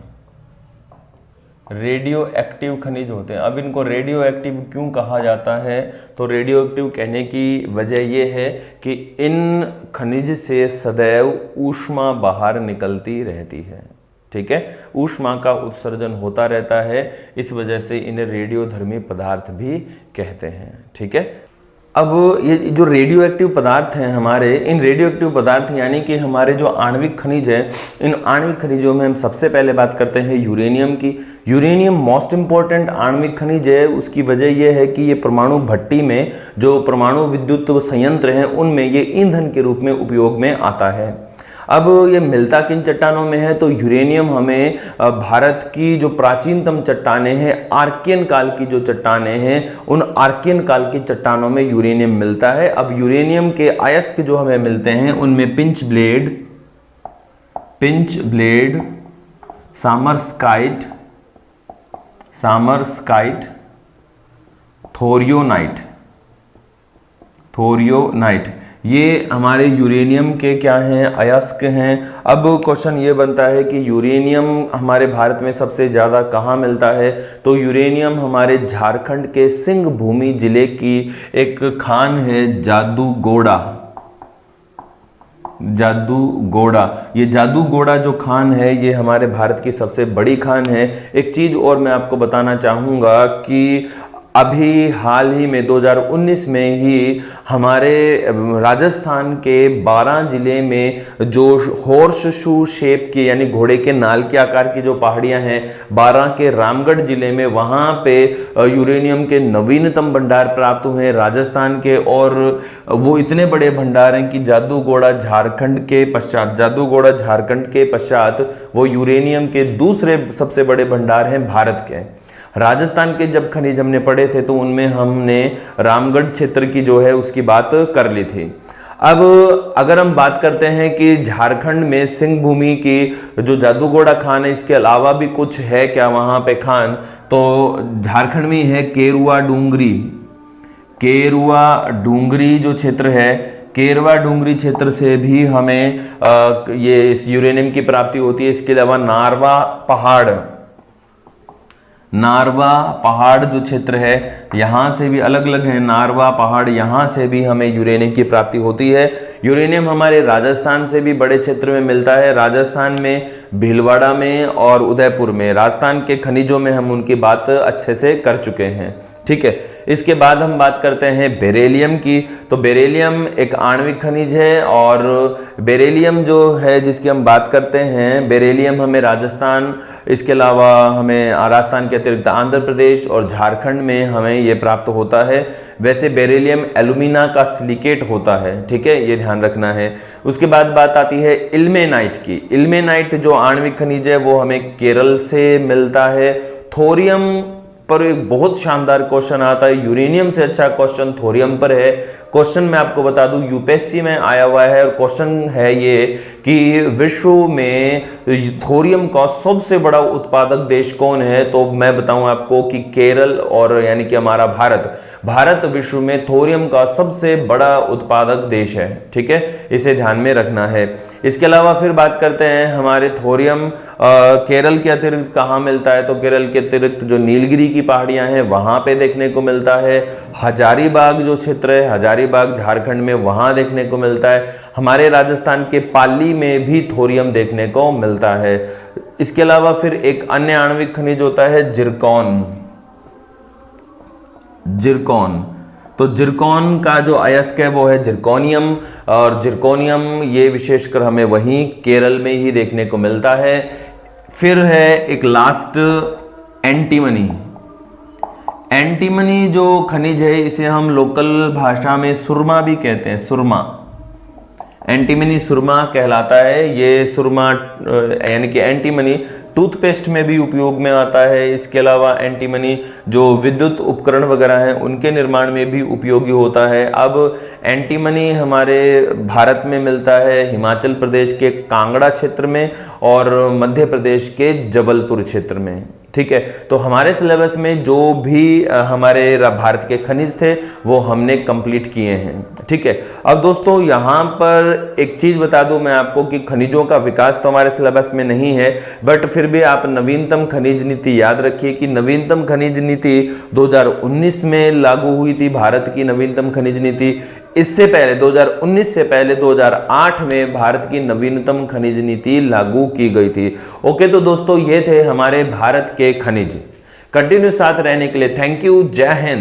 रेडियो एक्टिव खनिज होते हैं। अब इनको रेडियो एक्टिव क्यों कहा जाता है? तो रेडियो एक्टिव कहने की वजह ये है कि इन खनिज से सदैव ऊष्मा बाहर निकलती रहती है, ठीक है। ऊष्मा का उत्सर्जन होता रहता है, इस वजह से इन्हें रेडियोधर्मी पदार्थ भी कहते हैं, ठीक है। अब ये जो रेडियो एक्टिव पदार्थ हैं हमारे, इन रेडियो एक्टिव पदार्थ यानी कि हमारे जो आणविक खनिज है, इन आणविक खनिजों में हम सबसे पहले बात करते हैं यूरेनियम की। यूरेनियम मोस्ट इंपॉर्टेंट आणविक खनिज है। उसकी वजह यह है कि ये परमाणु भट्टी में जो परमाणु विद्युत संयंत्र हैं उनमें ये ईंधन के रूप में उपयोग में आता है। अब ये मिलता किन चट्टानों में है? तो यूरेनियम हमें भारत की जो प्राचीनतम चट्टानें हैं, आर्कियन काल की जो चट्टानें हैं, उन आर्कियन काल की चट्टानों में यूरेनियम मिलता है। अब यूरेनियम के अयस्क जो हमें मिलते हैं उनमें पिंच ब्लेड, सामरस्काइट, थोरियोनाइट, ये हमारे यूरेनियम के क्या हैं? अयस्क हैं। अब क्वेश्चन ये बनता है कि यूरेनियम हमारे भारत में सबसे ज़्यादा कहाँ मिलता है? तो यूरेनियम हमारे झारखंड के सिंहभूमि जिले की एक खान है जादूगोड़ा। ये जादूगोड़ा जो खान है ये हमारे भारत की सबसे बड़ी खान है। एक चीज़ और मैं आपको बताना चाहूँगा कि अभी हाल ही में 2019 में ही हमारे राजस्थान के 12 जिले में जो हॉर्स शू शेप की यानी घोड़े के नाल के आकार की जो पहाड़ियां हैं, 12 के रामगढ़ जिले में, वहां पे यूरेनियम के नवीनतम भंडार प्राप्त हुए हैं राजस्थान के। और वो इतने बड़े भंडार हैं कि जादूगोड़ा झारखंड के पश्चात वो यूरेनियम के दूसरे सबसे बड़े भंडार हैं भारत के। राजस्थान के जब खनिज हमने पढ़े थे तो उनमें हमने रामगढ़ क्षेत्र की जो है उसकी बात कर ली थी। अब अगर हम बात करते हैं कि झारखंड में सिंहभूमि की जो जादूगोड़ा खान है, इसके अलावा भी कुछ है क्या वहाँ पे खान? तो झारखंड में है केरुआ डूंगरी जो क्षेत्र है, केरवा डूंगरी क्षेत्र से भी हमें ये इस यूरेनियम की प्राप्ति होती है। इसके अलावा नारवा पहाड़ जो क्षेत्र है यहाँ से भी अलग अलग है, नारवा पहाड़, यहाँ से भी हमें यूरेनियम की प्राप्ति होती है। यूरेनियम हमारे राजस्थान से भी बड़े क्षेत्र में मिलता है, राजस्थान में भीलवाड़ा में और उदयपुर में। राजस्थान के खनिजों में हम उनकी बात अच्छे से कर चुके हैं, ठीक है। इसके बाद हम बात करते हैं बेरिलियम की। तो बेरिलियम एक आणविक खनिज है और बेरिलियम जो है जिसकी हम बात करते हैं, बेरिलियम हमें राजस्थान, इसके अलावा हमें राजस्थान के अतिरिक्त आंध्र प्रदेश और झारखंड में हमें ये प्राप्त होता है। वैसे बेरिलियम एल्यूमिना का सिलिकेट होता है, ठीक है, ये ध्यान रखना है। उसके बाद बात आती है इल्मेनाइट की। इल्मेनाइट जो आणविक खनिज है वो हमें केरल से मिलता है। थोरियम पर एक बहुत शानदार क्वेश्चन आता है, यूरेनियम से अच्छा क्वेश्चन थोरियम पर है। क्वेश्चन मैं आपको बता दूं यूपीएससी में आया हुआ है और क्वेश्चन है ये कि विश्व में थोरियम का सबसे बड़ा उत्पादक देश कौन है? तो मैं बताऊं आपको कि केरल और यानी कि हमारा भारत। भारत विश्व में थोरियम का सबसे बड़ा उत्पादक देश है। ठीक है, इसे ध्यान में रखना है। इसके अलावा फिर बात करते हैं हमारे थोरियम केरल के अतिरिक्त कहाँ मिलता है, तो केरल के अतिरिक्त जो नीलगिरी की पहाड़ियाँ हैं वहाँ पे देखने को मिलता है। हजारीबाग जो क्षेत्र है, हजारीबाग झारखंड में, वहाँ देखने को मिलता है। हमारे राजस्थान के पाली में भी थोरियम देखने को मिलता है। इसके अलावा फिर एक अन्य आणविक खनिज होता है जिरकॉन। तो जिरकॉन का जो अयस्क है वो है जिरकोनियम, और जिरकोनियम ये विशेषकर हमें वहीं केरल में ही देखने को मिलता है। फिर है एक लास्ट एंटीमनी। एंटीमनी जो खनिज है इसे हम लोकल भाषा में सुरमा भी कहते हैं, सुरमा। एंटीमनी सुरमा कहलाता है। ये सुरमा यानी कि एंटीमनी टूथपेस्ट में भी उपयोग में आता है। इसके अलावा एंटीमनी जो विद्युत उपकरण वगैरह हैं उनके निर्माण में भी उपयोगी होता है। अब एंटीमनी हमारे भारत में मिलता है हिमाचल प्रदेश के कांगड़ा क्षेत्र में और मध्य प्रदेश के जबलपुर क्षेत्र में। ठीक है, तो हमारे सिलेबस में जो भी हमारे भारत के खनिज थे वो हमने कंप्लीट किए हैं। ठीक है, अब दोस्तों यहाँ पर एक चीज बता दूं मैं आपको कि खनिजों का विकास तो हमारे सिलेबस में नहीं है, बट फिर भी आप नवीनतम खनिज नीति याद रखिए कि नवीनतम खनिज नीति 2019 में लागू हुई थी। भारत की नवीनतम खनिज नीति इससे पहले 2019 से पहले 2008 में भारत की नवीनतम खनिज नीति लागू की गई थी। ओके, तो दोस्तों ये थे हमारे भारत के खनिज। कंटिन्यू साथ रहने के लिए थैंक यू। जय हिंद।